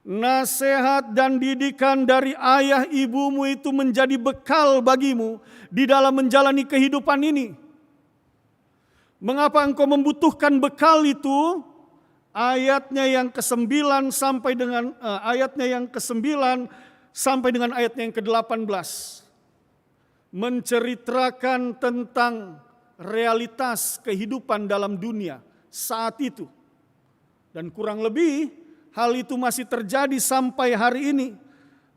nasihat dan didikan dari ayah ibumu itu menjadi bekal bagimu di dalam menjalani kehidupan ini. Mengapa engkau membutuhkan bekal itu? Ayatnya yang ke-9 sampai dengan ayatnya yang ke-18 menceritakan tentang realitas kehidupan dalam dunia saat itu. Dan kurang lebih hal itu masih terjadi sampai hari ini.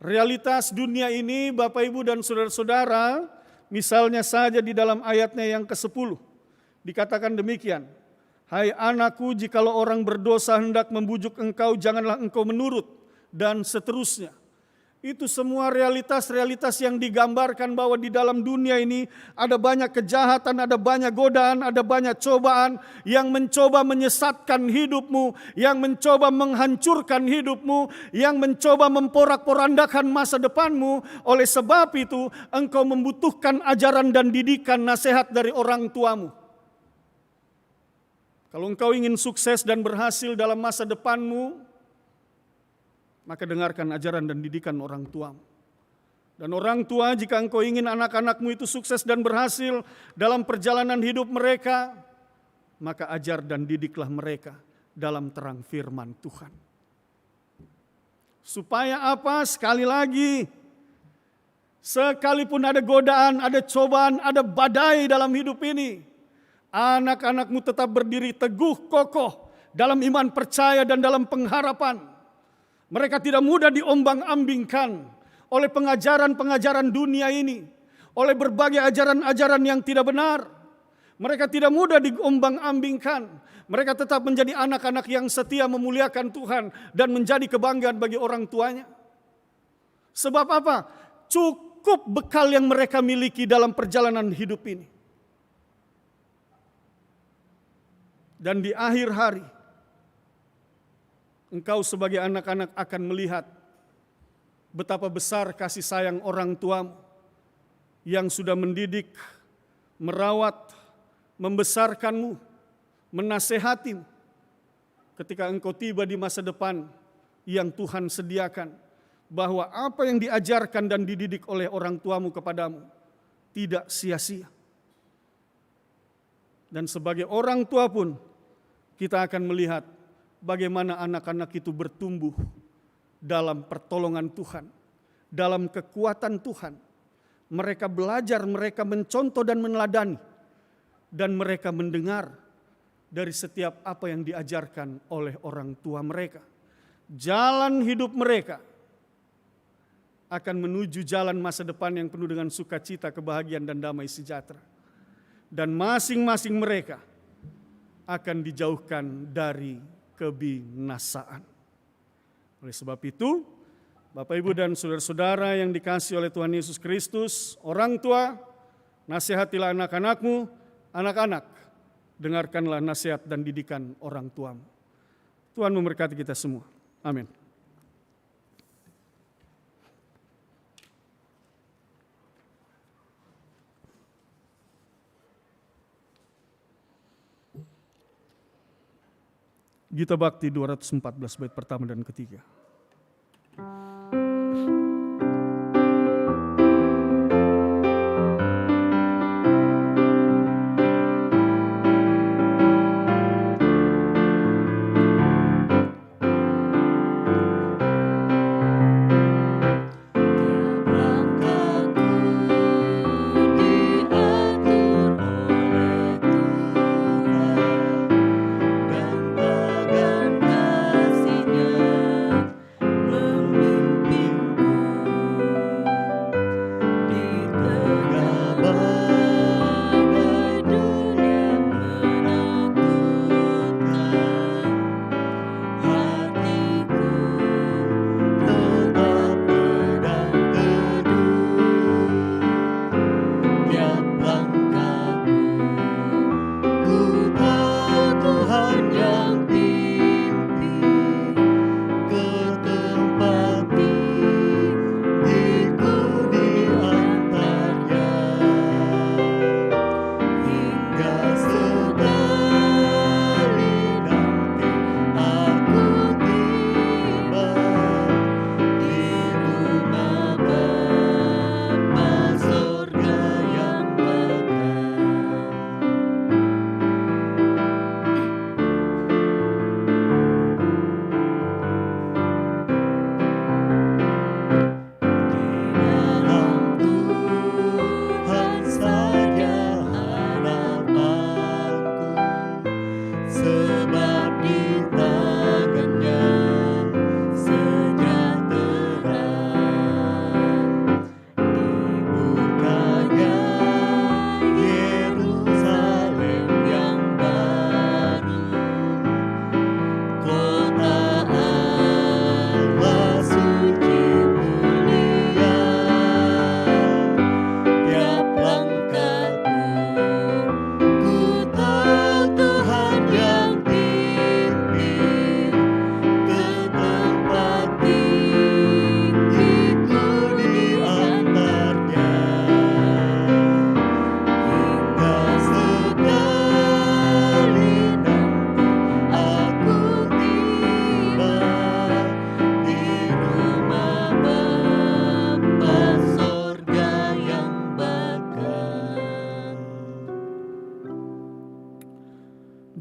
Realitas dunia ini, Bapak, Ibu, dan saudara-saudara, misalnya saja di dalam ayatnya yang ke-10, dikatakan demikian, hai anakku, jikalau orang berdosa hendak membujuk engkau, janganlah engkau menurut, dan seterusnya. Itu semua realitas-realitas yang digambarkan bahwa di dalam dunia ini ada banyak kejahatan, ada banyak godaan, ada banyak cobaan yang mencoba menyesatkan hidupmu, yang mencoba menghancurkan hidupmu, yang mencoba memporak-porandakan masa depanmu. Oleh sebab itu, engkau membutuhkan ajaran dan didikan nasihat dari orang tuamu. Kalau engkau ingin sukses dan berhasil dalam masa depanmu, maka dengarkan ajaran dan didikan orang tuamu. Dan orang tua, jika engkau ingin anak-anakmu itu sukses dan berhasil dalam perjalanan hidup mereka, maka ajar dan didiklah mereka dalam terang firman Tuhan. Supaya apa? Sekali lagi, sekalipun ada godaan, ada cobaan, ada badai dalam hidup ini, anak-anakmu tetap berdiri teguh kokoh dalam iman percaya dan dalam pengharapan. Mereka tidak mudah diombang-ambingkan oleh pengajaran-pengajaran dunia ini, oleh berbagai ajaran-ajaran yang tidak benar. Mereka tidak mudah diombang-ambingkan. Mereka tetap menjadi anak-anak yang setia memuliakan Tuhan dan menjadi kebanggaan bagi orang tuanya. Sebab apa? Cukup bekal yang mereka miliki dalam perjalanan hidup ini. Dan di akhir hari, engkau sebagai anak-anak akan melihat betapa besar kasih sayang orang tuamu yang sudah mendidik, merawat, membesarkanmu, menasehatimu ketika engkau tiba di masa depan yang Tuhan sediakan, bahwa apa yang diajarkan dan dididik oleh orang tuamu kepadamu tidak sia-sia. Dan sebagai orang tua pun kita akan melihat bagaimana anak-anak itu bertumbuh dalam pertolongan Tuhan, dalam kekuatan Tuhan. Mereka belajar, mereka mencontoh dan meneladani, dan mereka mendengar dari setiap apa yang diajarkan oleh orang tua mereka. Jalan hidup mereka akan menuju jalan masa depan yang penuh dengan sukacita, kebahagiaan, dan damai sejahtera. Dan masing-masing mereka akan dijauhkan dari kebinasaan. Oleh sebab itu, Bapak, Ibu, dan saudara-saudara yang dikasihi oleh Tuhan Yesus Kristus, orang tua, nasihatilah anak-anakmu Anak-anak, dengarkanlah nasihat dan didikan orang tuamu. Tuhan memberkati kita semua. Amin. Gita Bakti 214 bait pertama dan ketiga.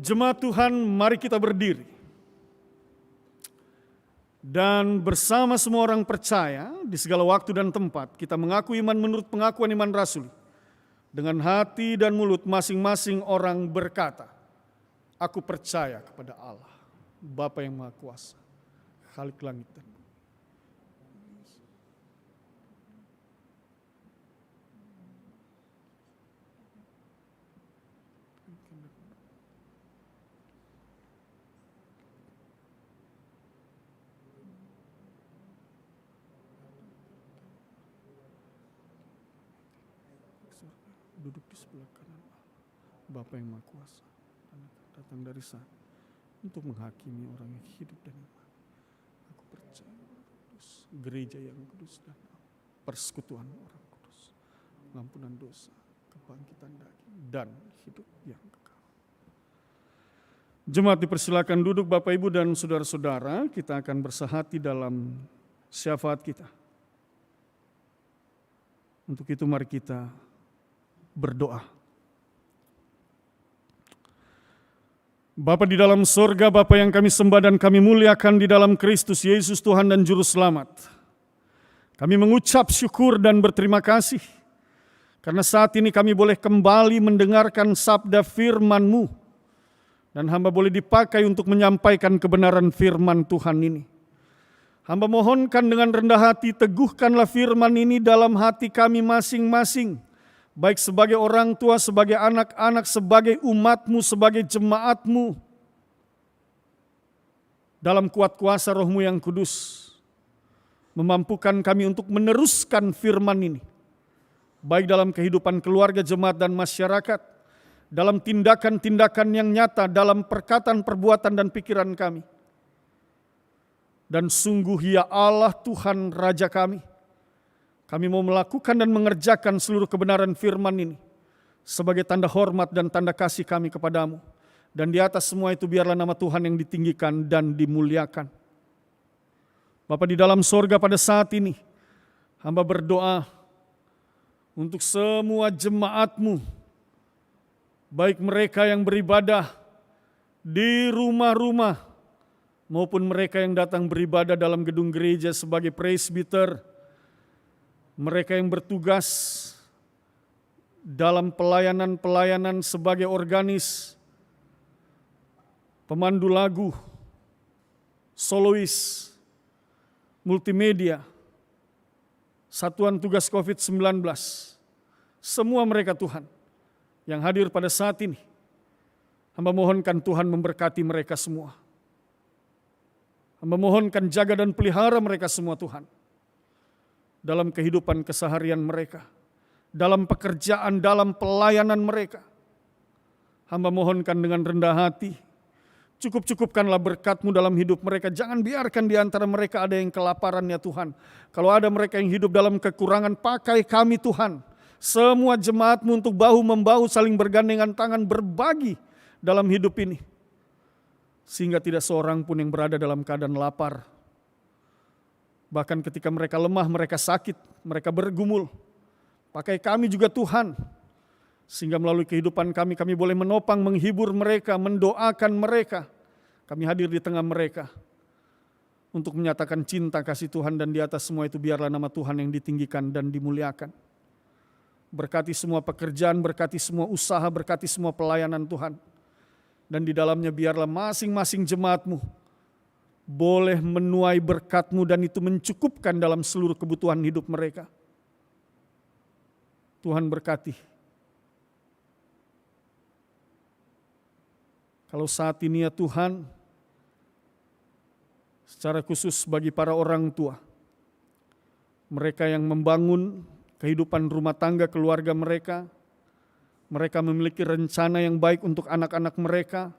Jemaat Tuhan, mari kita berdiri. Dan bersama semua orang percaya di segala waktu dan tempat, kita mengaku iman menurut pengakuan iman rasuli. Dengan hati dan mulut masing-masing orang berkata, aku percaya kepada Allah, Bapa yang Maha Kuasa, Khalik langit dan bumi. Duduk di sebelah kanan Allah, Bapa yang Maha Kuasa, dan datang dari sana untuk menghakimi orang yang hidup dan iman. Aku percaya kudus, gereja yang kudus dan persekutuan orang kudus, pengampunan dosa, kebangkitan daging, dan hidup yang kekal. Jemaat dipersilakan duduk Bapak Ibu dan saudara-saudara, kita akan bersahati dalam syafaat kita. Untuk itu mari kita berdoa. Bapa di dalam sorga, Bapa yang kami sembah dan kami muliakan di dalam Kristus Yesus Tuhan dan Juru Selamat. Kami mengucap syukur dan berterima kasih karena saat ini kami boleh kembali mendengarkan sabda firman-Mu dan hamba boleh dipakai untuk menyampaikan kebenaran firman Tuhan ini. Hamba mohonkan dengan rendah hati, teguhkanlah firman ini dalam hati kami masing-masing, baik sebagai orang tua, sebagai anak-anak, sebagai umat-Mu, sebagai jemaat-Mu. Dalam kuat kuasa Roh-Mu yang kudus, memampukan kami untuk meneruskan firman ini, baik dalam kehidupan keluarga, jemaat, dan masyarakat, dalam tindakan-tindakan yang nyata, dalam perkataan, perbuatan, dan pikiran kami. Dan sungguh ya Allah Tuhan Raja kami mau melakukan dan mengerjakan seluruh kebenaran firman ini sebagai tanda hormat dan tanda kasih kami kepadamu. Dan di atas semua itu biarlah nama Tuhan yang ditinggikan dan dimuliakan. Bapa di dalam sorga, pada saat ini hamba berdoa untuk semua jemaat-Mu, baik mereka yang beribadah di rumah-rumah maupun mereka yang datang beribadah dalam gedung gereja sebagai presbiter, mereka yang bertugas dalam pelayanan-pelayanan sebagai organis, pemandu lagu, solois, multimedia, satuan tugas COVID-19, semua mereka Tuhan yang hadir pada saat ini, hamba mohonkan Tuhan memberkati mereka semua. Hamba mohonkan jaga dan pelihara mereka semua Tuhan, dalam kehidupan keseharian mereka, dalam pekerjaan, dalam pelayanan mereka. Hamba mohonkan dengan rendah hati, cukup-cukupkanlah berkat-Mu dalam hidup mereka. Jangan biarkan di antara mereka ada yang kelaparan ya Tuhan. Kalau ada mereka yang hidup dalam kekurangan, pakai kami Tuhan, semua jemaat-Mu untuk bahu-membahu saling bergandengan tangan berbagi dalam hidup ini. Sehingga tidak seorang pun yang berada dalam keadaan lapar. Bahkan ketika mereka lemah, mereka sakit, mereka bergumul. Pakai kami juga Tuhan, sehingga melalui kehidupan kami boleh menopang, menghibur mereka, mendoakan mereka. Kami hadir di tengah mereka untuk menyatakan cinta kasih Tuhan, dan di atas semua itu biarlah nama Tuhan yang ditinggikan dan dimuliakan. Berkati semua pekerjaan, berkati semua usaha, berkati semua pelayanan Tuhan. Dan di dalamnya biarlah masing-masing jemaat-Mu boleh menuai berkat-Mu, dan itu mencukupkan dalam seluruh kebutuhan hidup mereka. Tuhan berkati. Kalau saat ini ya Tuhan, secara khusus bagi para orang tua, mereka yang membangun kehidupan rumah tangga keluarga mereka, mereka memiliki rencana yang baik untuk anak-anak mereka,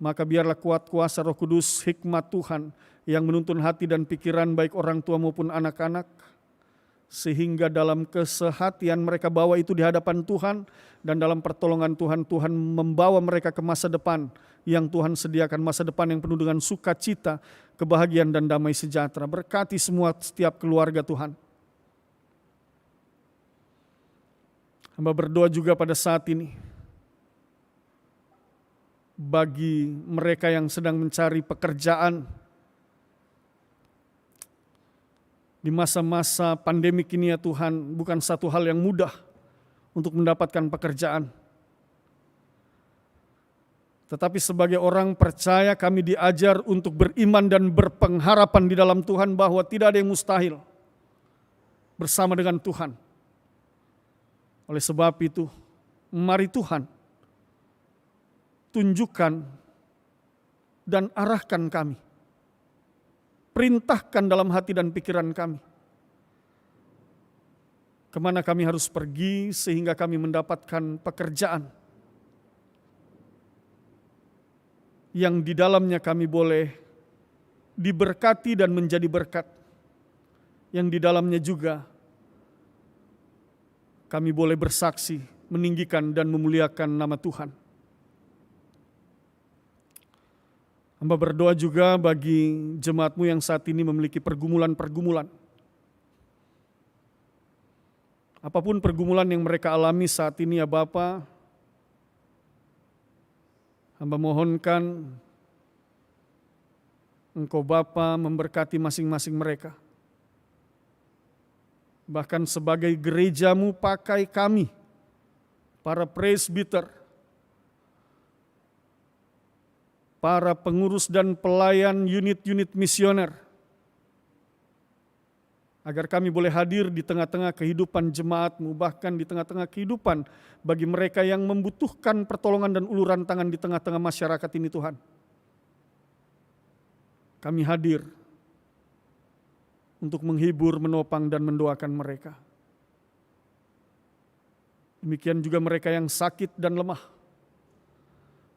maka biarlah kuat kuasa Roh Kudus, hikmat Tuhan yang menuntun hati dan pikiran baik orang tua maupun anak-anak, sehingga dalam kesehatian mereka bawa itu di hadapan Tuhan, dan dalam pertolongan Tuhan, Tuhan membawa mereka ke masa depan yang Tuhan sediakan, masa depan yang penuh dengan sukacita, kebahagiaan dan damai sejahtera. Berkati semua setiap keluarga Tuhan. Hamba berdoa juga pada saat ini bagi mereka yang sedang mencari pekerjaan di masa-masa pandemik ini ya Tuhan, bukan satu hal yang mudah untuk mendapatkan pekerjaan. Tetapi sebagai orang percaya kami diajar untuk beriman dan berpengharapan di dalam Tuhan bahwa tidak ada yang mustahil bersama dengan Tuhan. Oleh sebab itu, mari Tuhan tunjukkan dan arahkan kami. Perintahkan dalam hati dan pikiran kami. Kemana kami harus pergi sehingga kami mendapatkan pekerjaan yang di dalamnya kami boleh diberkati dan menjadi berkat. Yang di dalamnya juga kami boleh bersaksi, meninggikan dan memuliakan nama Tuhan. Hamba berdoa juga bagi jemaat-Mu yang saat ini memiliki pergumulan-pergumulan. Apapun pergumulan yang mereka alami saat ini ya Bapa, hamba mohonkan Engkau Bapa memberkati masing-masing mereka. Bahkan sebagai gereja-Mu pakai kami, para presbiter, para pengurus dan pelayan unit-unit misioner, agar kami boleh hadir di tengah-tengah kehidupan jemaat-Mu, bahkan di tengah-tengah kehidupan bagi mereka yang membutuhkan pertolongan dan uluran tangan di tengah-tengah masyarakat ini Tuhan. Kami hadir untuk menghibur, menopang, dan mendoakan mereka. Demikian juga mereka yang sakit dan lemah.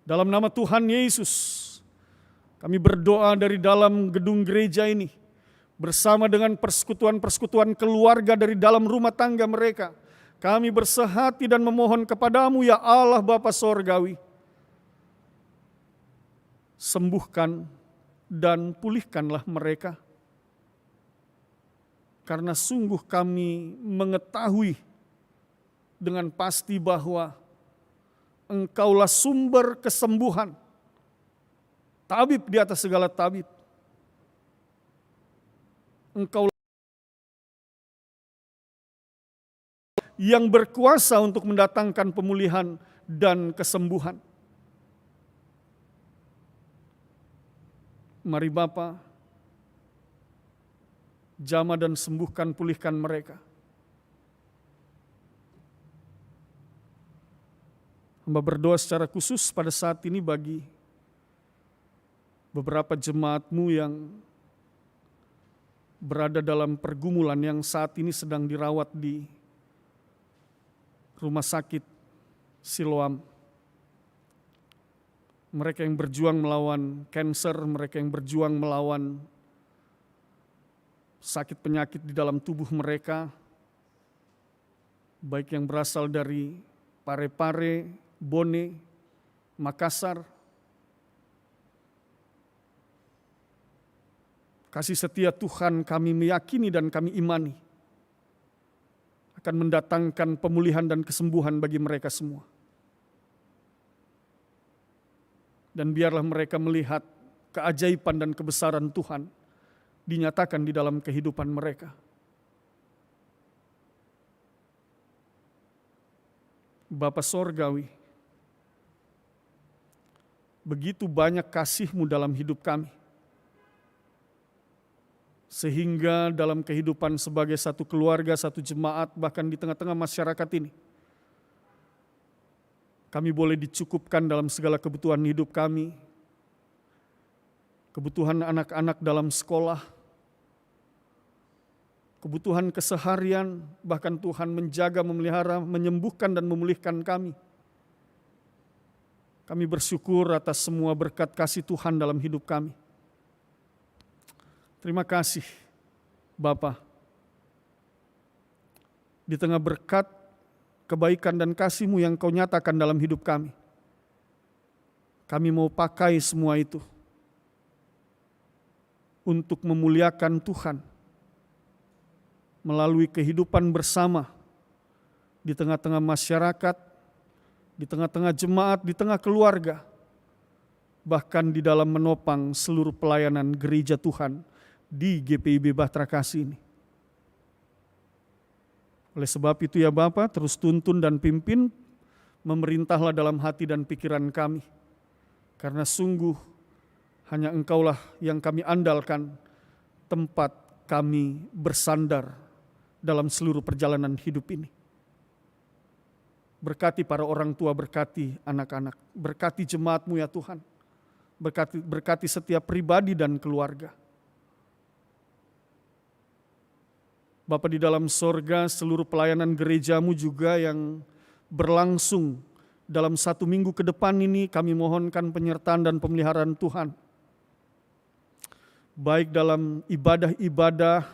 Dalam nama Tuhan Yesus, kami berdoa dari dalam gedung gereja ini, bersama dengan persekutuan-persekutuan keluarga dari dalam rumah tangga mereka. Kami bersehati dan memohon kepadamu ya Allah Bapa Sorgawi, sembuhkan dan pulihkanlah mereka. Karena sungguh kami mengetahui dengan pasti bahwa Engkaulah sumber kesembuhan, tabib di atas segala tabib. Engkau yang berkuasa untuk mendatangkan pemulihan dan kesembuhan. Mari Bapa, jamah dan sembuhkan, pulihkan mereka. Hamba berdoa secara khusus pada saat ini bagi beberapa jemaat-Mu yang berada dalam pergumulan, yang saat ini sedang dirawat di rumah sakit Siloam. Mereka yang berjuang melawan kanker, mereka yang berjuang melawan sakit penyakit di dalam tubuh mereka, baik yang berasal dari Parepare, Bone, Makassar. Kasih setia Tuhan kami meyakini dan kami imani akan mendatangkan pemulihan dan kesembuhan bagi mereka semua. Dan biarlah mereka melihat keajaiban dan kebesaran Tuhan dinyatakan di dalam kehidupan mereka. Bapa Sorgawi, begitu banyak kasih-Mu dalam hidup kami, sehingga dalam kehidupan sebagai satu keluarga, satu jemaat, bahkan di tengah-tengah masyarakat ini, kami boleh dicukupkan dalam segala kebutuhan hidup kami, kebutuhan anak-anak dalam sekolah, kebutuhan keseharian, bahkan Tuhan menjaga, memelihara, menyembuhkan dan memulihkan kami. Kami bersyukur atas semua berkat kasih Tuhan dalam hidup kami. Terima kasih Bapa. Di tengah berkat, kebaikan dan kasih-Mu yang Kau nyatakan dalam hidup kami, kami mau pakai semua itu untuk memuliakan Tuhan melalui kehidupan bersama di tengah-tengah masyarakat, di tengah-tengah jemaat, di tengah keluarga, bahkan di dalam menopang seluruh pelayanan gereja Tuhan di GPIB Bahtera Kasih ini. Oleh sebab itu ya Bapa, terus tuntun dan pimpin, memerintahlah dalam hati dan pikiran kami. Karena sungguh hanya Engkaulah yang kami andalkan, tempat kami bersandar dalam seluruh perjalanan hidup ini. Berkati para orang tua, berkati anak-anak, berkati jemaat-Mu ya Tuhan, berkati setiap pribadi dan keluarga. Bapa di dalam sorga, seluruh pelayanan gereja-Mu juga yang berlangsung dalam 1 minggu ke depan ini, kami mohonkan penyertaan dan pemeliharaan Tuhan. Baik dalam ibadah-ibadah,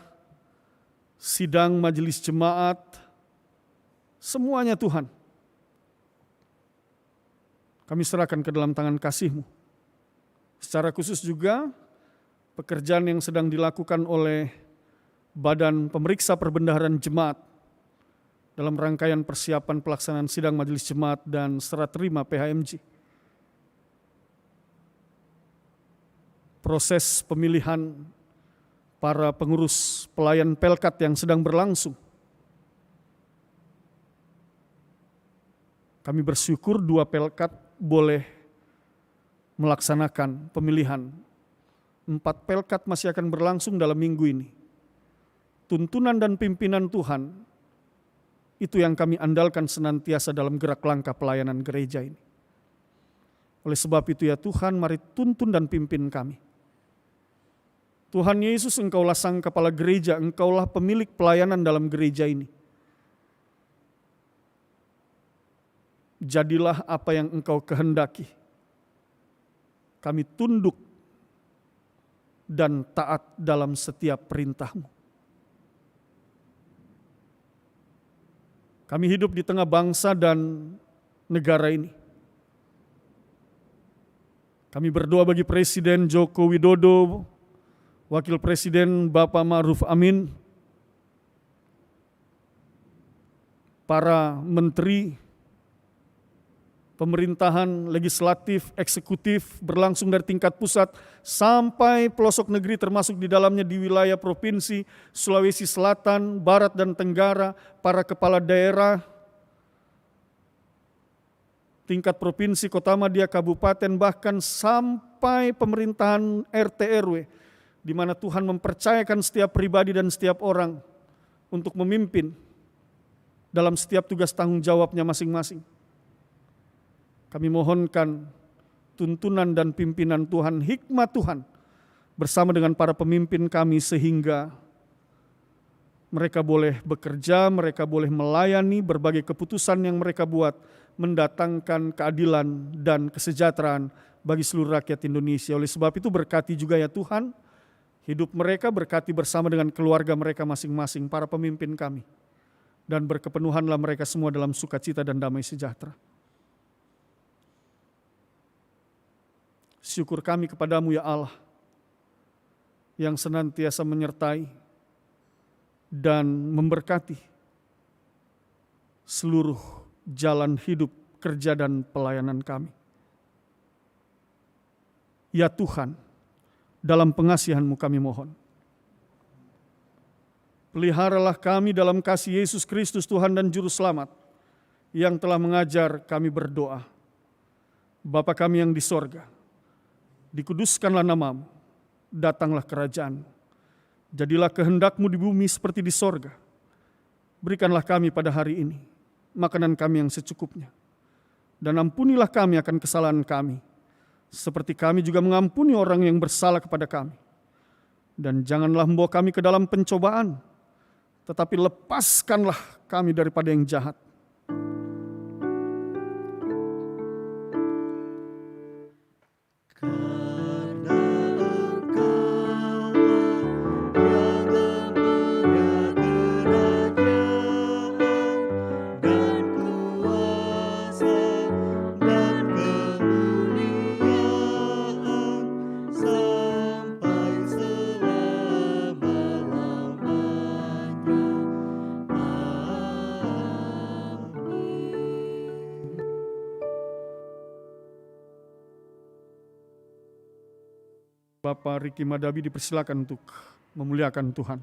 sidang majelis jemaat, semuanya Tuhan, kami serahkan ke dalam tangan kasih-Mu. Secara khusus juga, pekerjaan yang sedang dilakukan oleh Badan Pemeriksa Perbendaharaan Jemaat dalam rangkaian persiapan pelaksanaan sidang majelis jemaat dan serah terima PHMJ. Proses pemilihan para pengurus pelayan Pelkat yang sedang berlangsung. Kami bersyukur 2 Pelkat boleh melaksanakan pemilihan. 4 Pelkat masih akan berlangsung dalam minggu ini. Tuntunan dan pimpinan Tuhan, itu yang kami andalkan senantiasa dalam gerak langkah pelayanan gereja ini. Oleh sebab itu ya Tuhan, mari tuntun dan pimpin kami. Tuhan Yesus, Engkaulah sang kepala gereja, Engkaulah pemilik pelayanan dalam gereja ini. jadilah apa yang Engkau kehendaki. Kami tunduk dan taat dalam setiap perintah-Mu. Kami hidup di tengah bangsa dan negara ini. Kami berdoa bagi Presiden Joko Widodo, Wakil Presiden Bapak Ma'ruf Amin, para menteri, pemerintahan, legislatif, eksekutif berlangsung dari tingkat pusat sampai pelosok negeri termasuk di dalamnya di wilayah provinsi Sulawesi Selatan, Barat dan Tenggara, para kepala daerah, tingkat provinsi, kota madya, kabupaten, bahkan sampai pemerintahan RT RW, di mana Tuhan mempercayakan setiap pribadi dan setiap orang untuk memimpin dalam setiap tugas tanggung jawabnya masing-masing. Kami mohonkan tuntunan dan pimpinan Tuhan, hikmat Tuhan bersama dengan para pemimpin kami sehingga mereka boleh bekerja, mereka boleh melayani berbagai keputusan yang mereka buat mendatangkan keadilan dan kesejahteraan bagi seluruh rakyat Indonesia. Oleh sebab itu berkati juga ya Tuhan hidup mereka, berkati bersama dengan keluarga mereka masing-masing, para pemimpin kami. Dan berkepenuhanlah mereka semua dalam sukacita dan damai sejahtera. Syukur kami kepadamu ya Allah, yang senantiasa menyertai dan memberkati seluruh jalan hidup, kerja dan pelayanan kami. Ya Tuhan, dalam pengasihan-Mu kami mohon. Peliharalah kami dalam kasih Yesus Kristus Tuhan dan Juru Selamat, yang telah mengajar kami berdoa. Bapa kami yang di sorga, dikuduskanlah nama-Mu, datanglah kerajaan-Mu. Jadilah kehendak-Mu di bumi seperti di sorga. Berikanlah kami pada hari ini makanan kami yang secukupnya. Dan ampunilah kami akan kesalahan kami, seperti kami juga mengampuni orang yang bersalah kepada kami. Dan janganlah membawa kami ke dalam pencobaan, tetapi lepaskanlah kami daripada yang jahat. Bapak Riki Madabi dipersilakan untuk memuliakan Tuhan.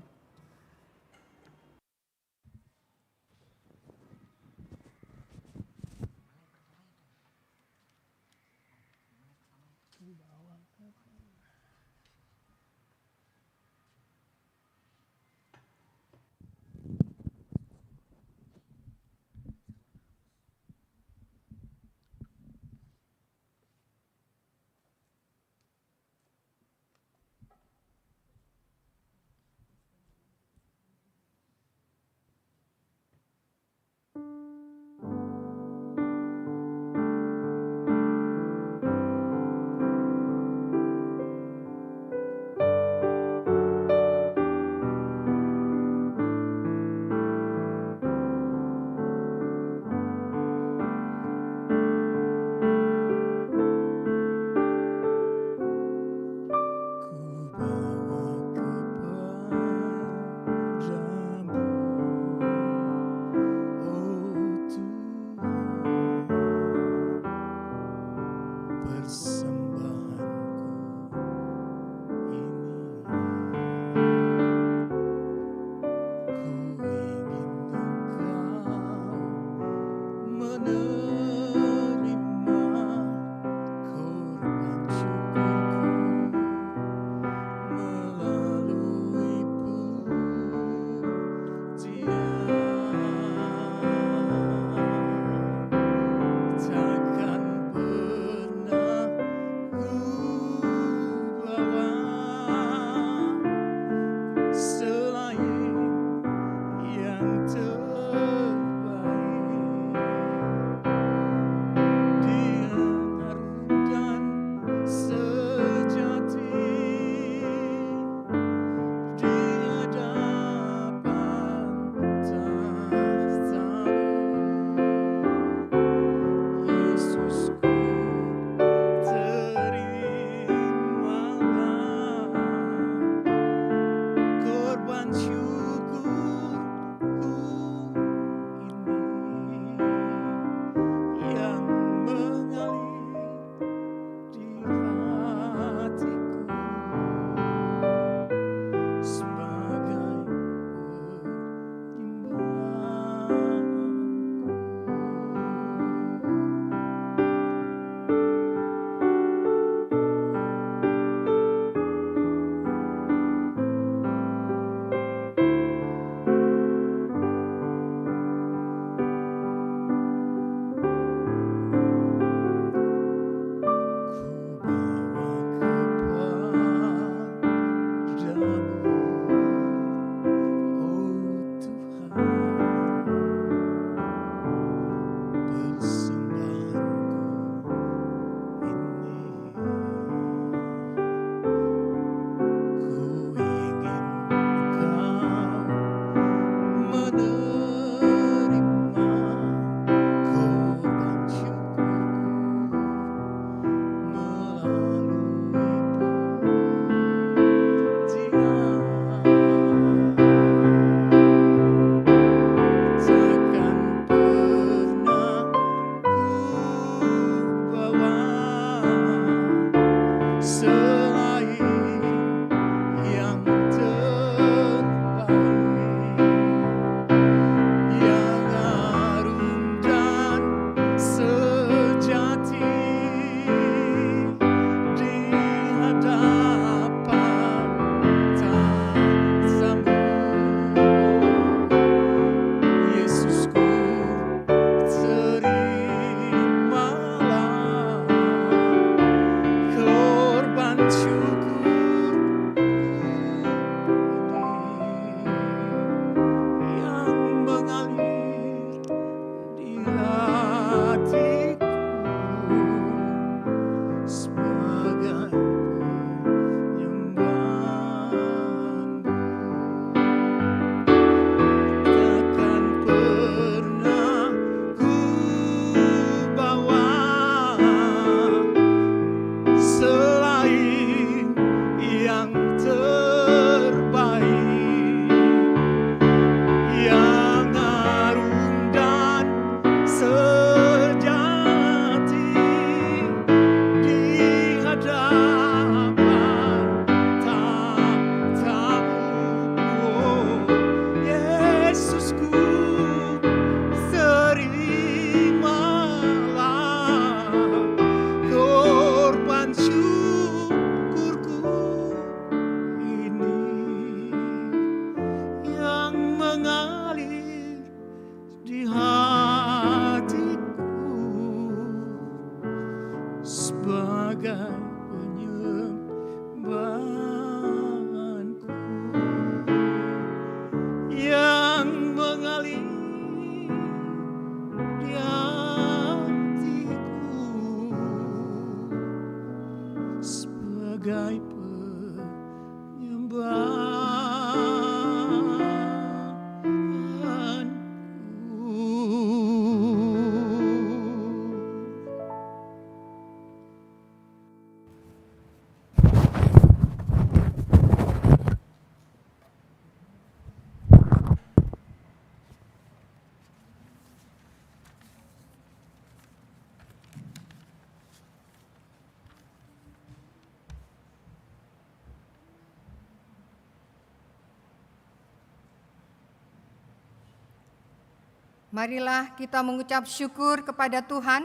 Marilah kita mengucap syukur kepada Tuhan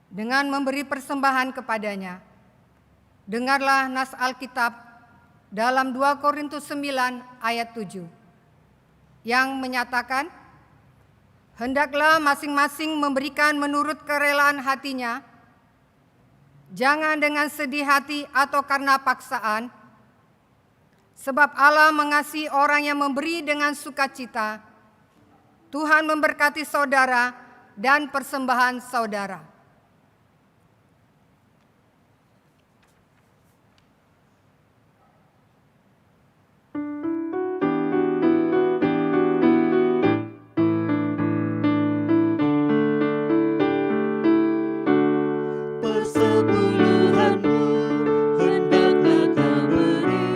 dengan memberi persembahan kepadanya. Dengarlah nas Alkitab dalam 2 Korintus 9 ayat 7 yang menyatakan, hendaklah masing-masing memberikan menurut kerelaan hatinya, jangan dengan sedih hati atau karena paksaan, sebab Allah mengasihi orang yang memberi dengan sukacita. Tuhan memberkati saudara dan persembahan saudara. Persepuluhanmu hendaklah kau beri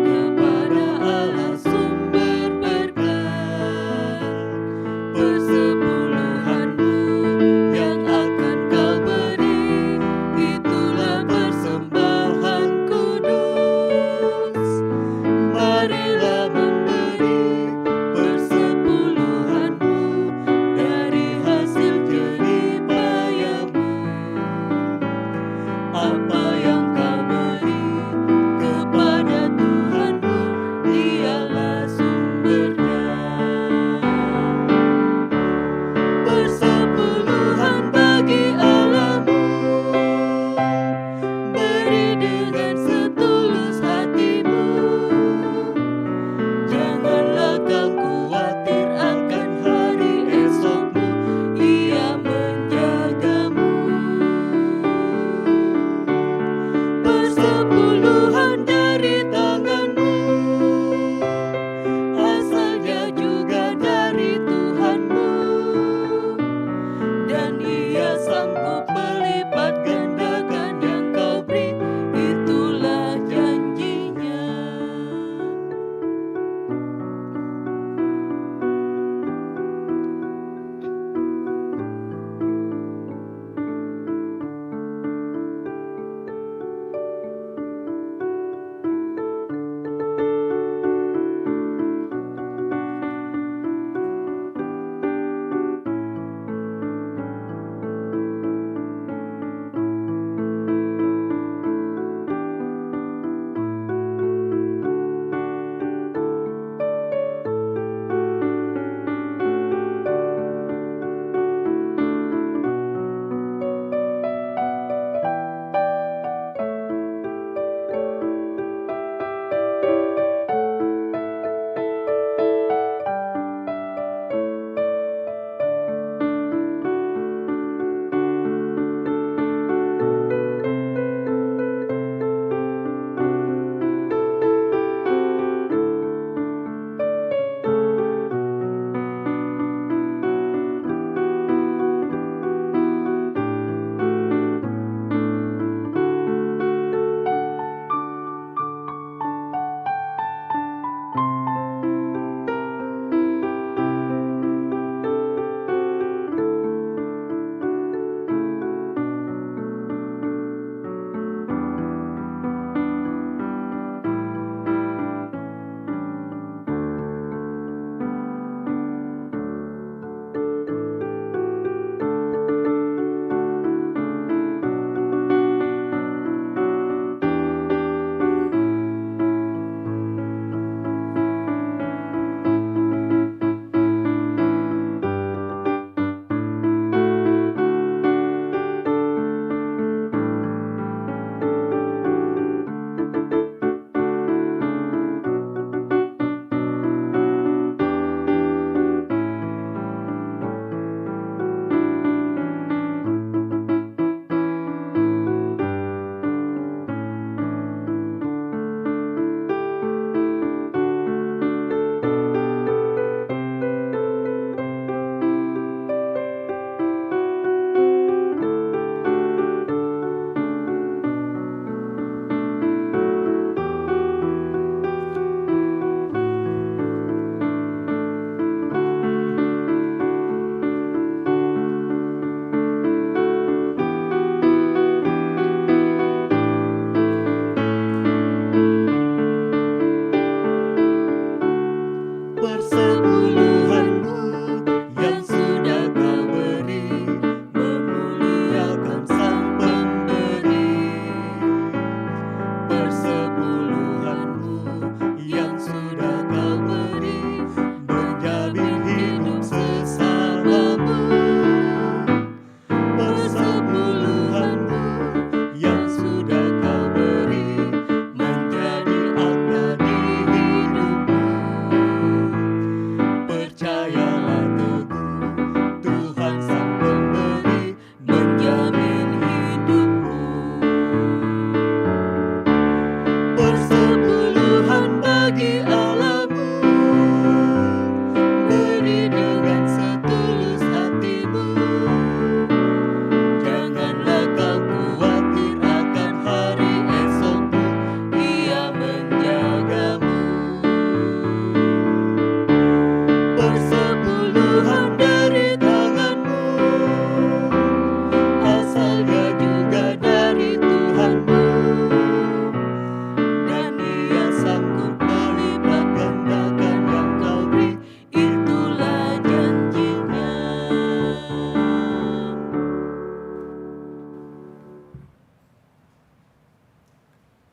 kepada Allah sumber berkat. Persepuluhanmu yang akan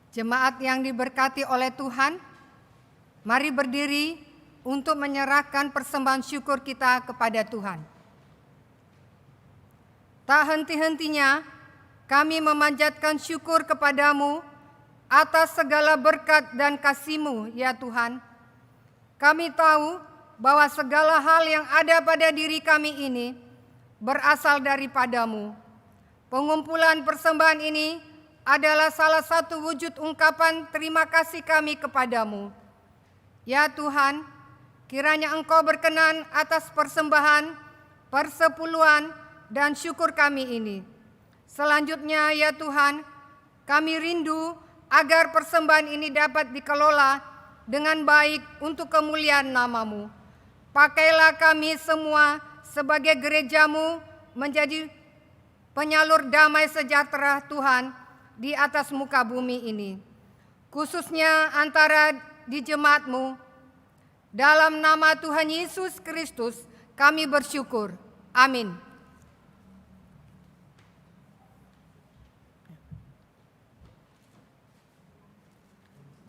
Jemaat yang diberkati oleh Tuhan, mari berdiri untuk menyerahkan persembahan syukur kita kepada Tuhan. Tak henti-hentinya kami memanjatkan syukur kepadamu atas segala berkat dan kasih-Mu, ya Tuhan. Kami tahu bahwa segala hal yang ada pada diri kami ini berasal daripada-Mu. Pengumpulan persembahan ini adalah salah satu wujud ungkapan terima kasih kami kepadamu. Ya Tuhan, kiranya Engkau berkenan atas persembahan, persepuluhan, dan syukur kami ini. Selanjutnya ya Tuhan, kami rindu agar persembahan ini dapat dikelola dengan baik untuk kemuliaan nama-Mu. Pakailah kami semua sebagai gereja-Mu menjadi penyalur damai sejahtera Tuhan di atas muka bumi ini, khususnya antara di jemaat-Mu. Dalam nama Tuhan Yesus Kristus kami bersyukur. Amin.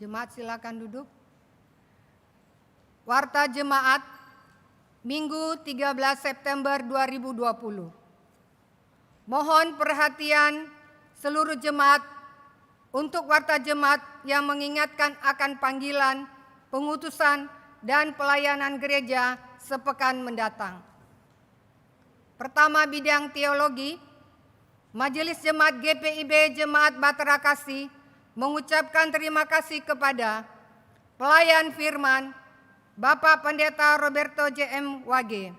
Jemaat silakan duduk. Warta Jemaat Minggu 13 September 2020. Mohon perhatian seluruh jemaat untuk warta jemaat yang mengingatkan akan panggilan, pengutusan, dan pelayanan gereja sepekan mendatang. Pertama, bidang teologi. Majelis Jemaat GPIB Jemaat Bahtera Kasih mengucapkan terima kasih kepada pelayan firman Bapak Pendeta Roberto JM Wage,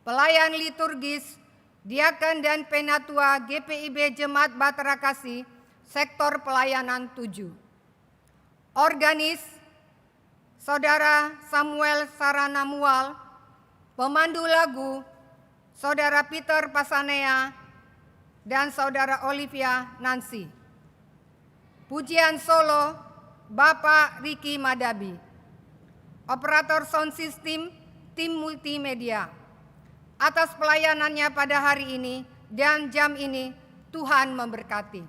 pelayan liturgis, diaken dan penatua GPIB Jemaat Bahtera Kasih, sektor pelayanan 7. Organis, Saudara Samuel Saranamual, pemandu lagu, Saudara Peter Pasanea, dan Saudara Olivia Nancy. Pujian solo, Bapak Riki Madabi. Operator sound system, tim multimedia. Atas pelayanannya pada hari ini dan jam ini, Tuhan memberkati.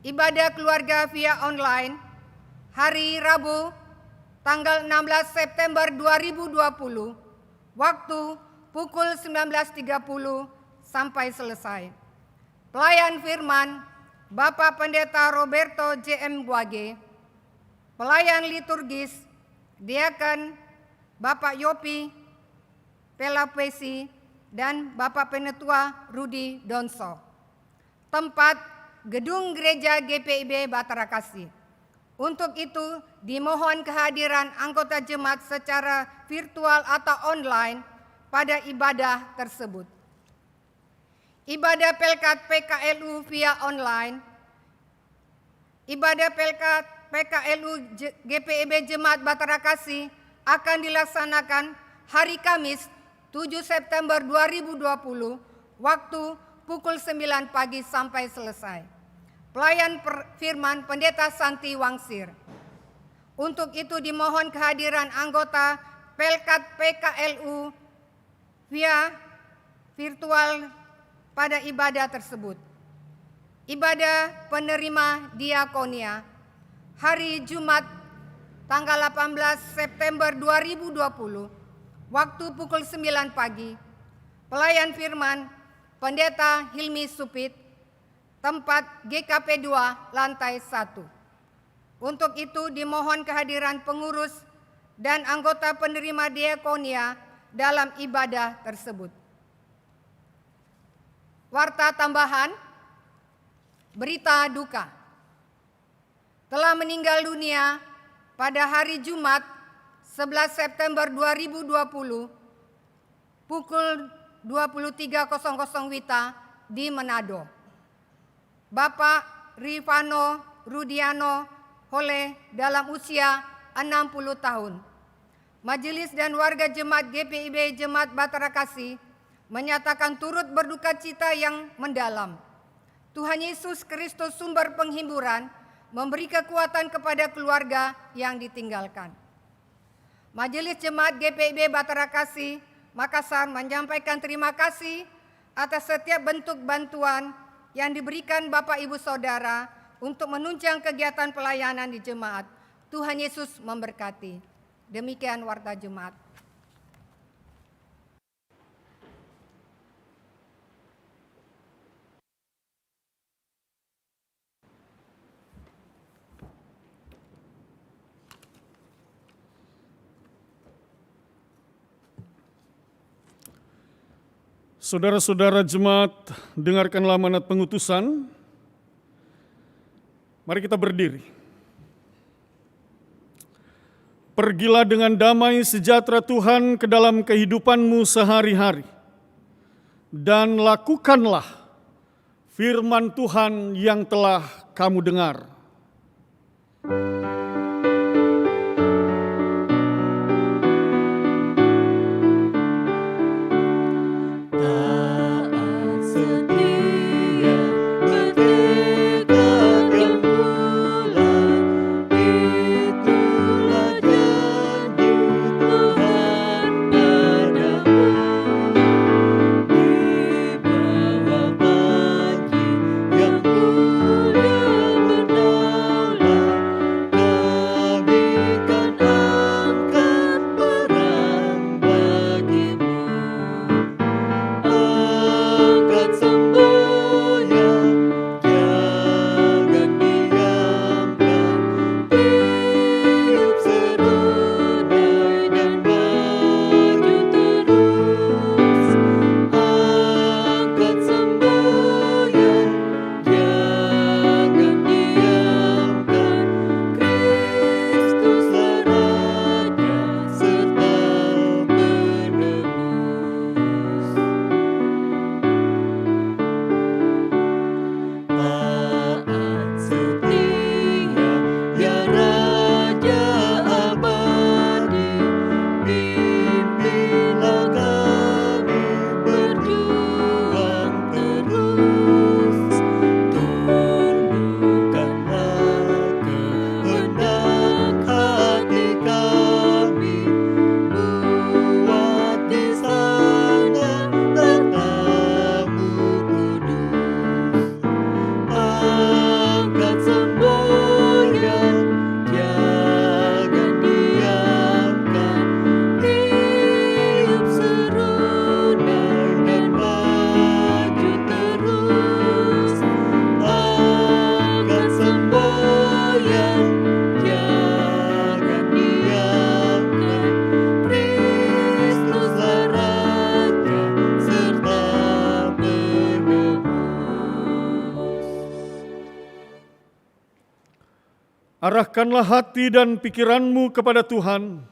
Ibadah keluarga via online, hari Rabu, tanggal 16 September 2020, waktu pukul 19.30 sampai selesai. Pelayan firman, Bapak Pendeta Roberto JM Wage. Pelayan liturgis, diaken Bapak Yopi Pelapesi dan Bapak Penetua Rudi Donso. Tempat gedung gereja GPIB Bahtera Kasih. Untuk itu dimohon kehadiran anggota jemaat secara virtual atau online pada ibadah tersebut. Ibadah Pelkat PKLU via online. Ibadah Pelkat PKLU GPIB Jemaat Bahtera Kasih akan dilaksanakan hari Kamis 7 September 2020 waktu pukul 9 pagi sampai selesai. Pelayan firman Pendeta Santi Wangsir. Untuk itu dimohon kehadiran anggota Pelkat PKLU via virtual pada ibadah tersebut. Ibadah penerima diakonia hari Jumat tanggal 18 September 2020 waktu pukul 9 pagi. Pelayan firman Pendeta Hilmi Supit, tempat GKP 2 lantai 1. Untuk itu dimohon kehadiran pengurus dan anggota penerima diakonia dalam ibadah tersebut. Warta tambahan, berita duka. Telah meninggal dunia pada hari Jumat 11 September 2020 pukul 23.00 WITA di Manado. Bapak Rifano Rudiano Hole dalam usia 60 tahun. Majelis dan warga jemaat GPIB Jemaat Bahtera Kasih menyatakan turut berduka cita yang mendalam. Tuhan Yesus Kristus sumber penghiburan memberi kekuatan kepada keluarga yang ditinggalkan. Majelis Jemaat GPIB Bahtera Kasih Makassar menyampaikan terima kasih atas setiap bentuk bantuan yang diberikan Bapak Ibu Saudara untuk menunjang kegiatan pelayanan di jemaat. Tuhan Yesus memberkati. Demikian warta jemaat. Saudara-saudara jemaat, dengarkanlah amanat pengutusan. Mari kita berdiri. Pergilah dengan damai sejahtera Tuhan ke dalam kehidupanmu sehari-hari. Dan lakukanlah firman Tuhan yang telah kamu dengar. Taat setia bertekad yang bulat, itulah janji Tuhan padamu. Di bawah pagi yang mulia berdaulat, kami kan angkat perang bagimu. Angkat semboyan, jangan diamkan, tiup serunai dan maju terus. Angkat semboyan, jangan diamkan, Kristuslah Raja serta penebus. Taat setia, ya Raja abadi, pimpinlah kami berjuang terus. Tundukkanlah kehendak hati kami, buat di sana tatamu kudus. Angkat semboyan, jangan diamkan, tiup serunai dan maju terus. Angkat semboyan, jangan diamkan, Kristuslah Raja serta penebus. Arahkanlah hati dan pikiranmu kepada Tuhan.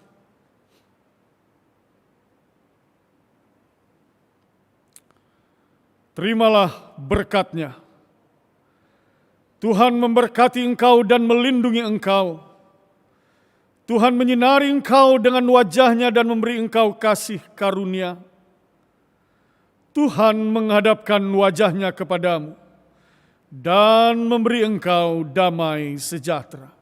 Terimalah berkat-Nya. Tuhan memberkati engkau dan melindungi engkau. Tuhan menyinari engkau dengan wajah-Nya dan memberi engkau kasih karunia. Tuhan menghadapkan wajah-Nya kepadamu dan memberi engkau damai sejahtera.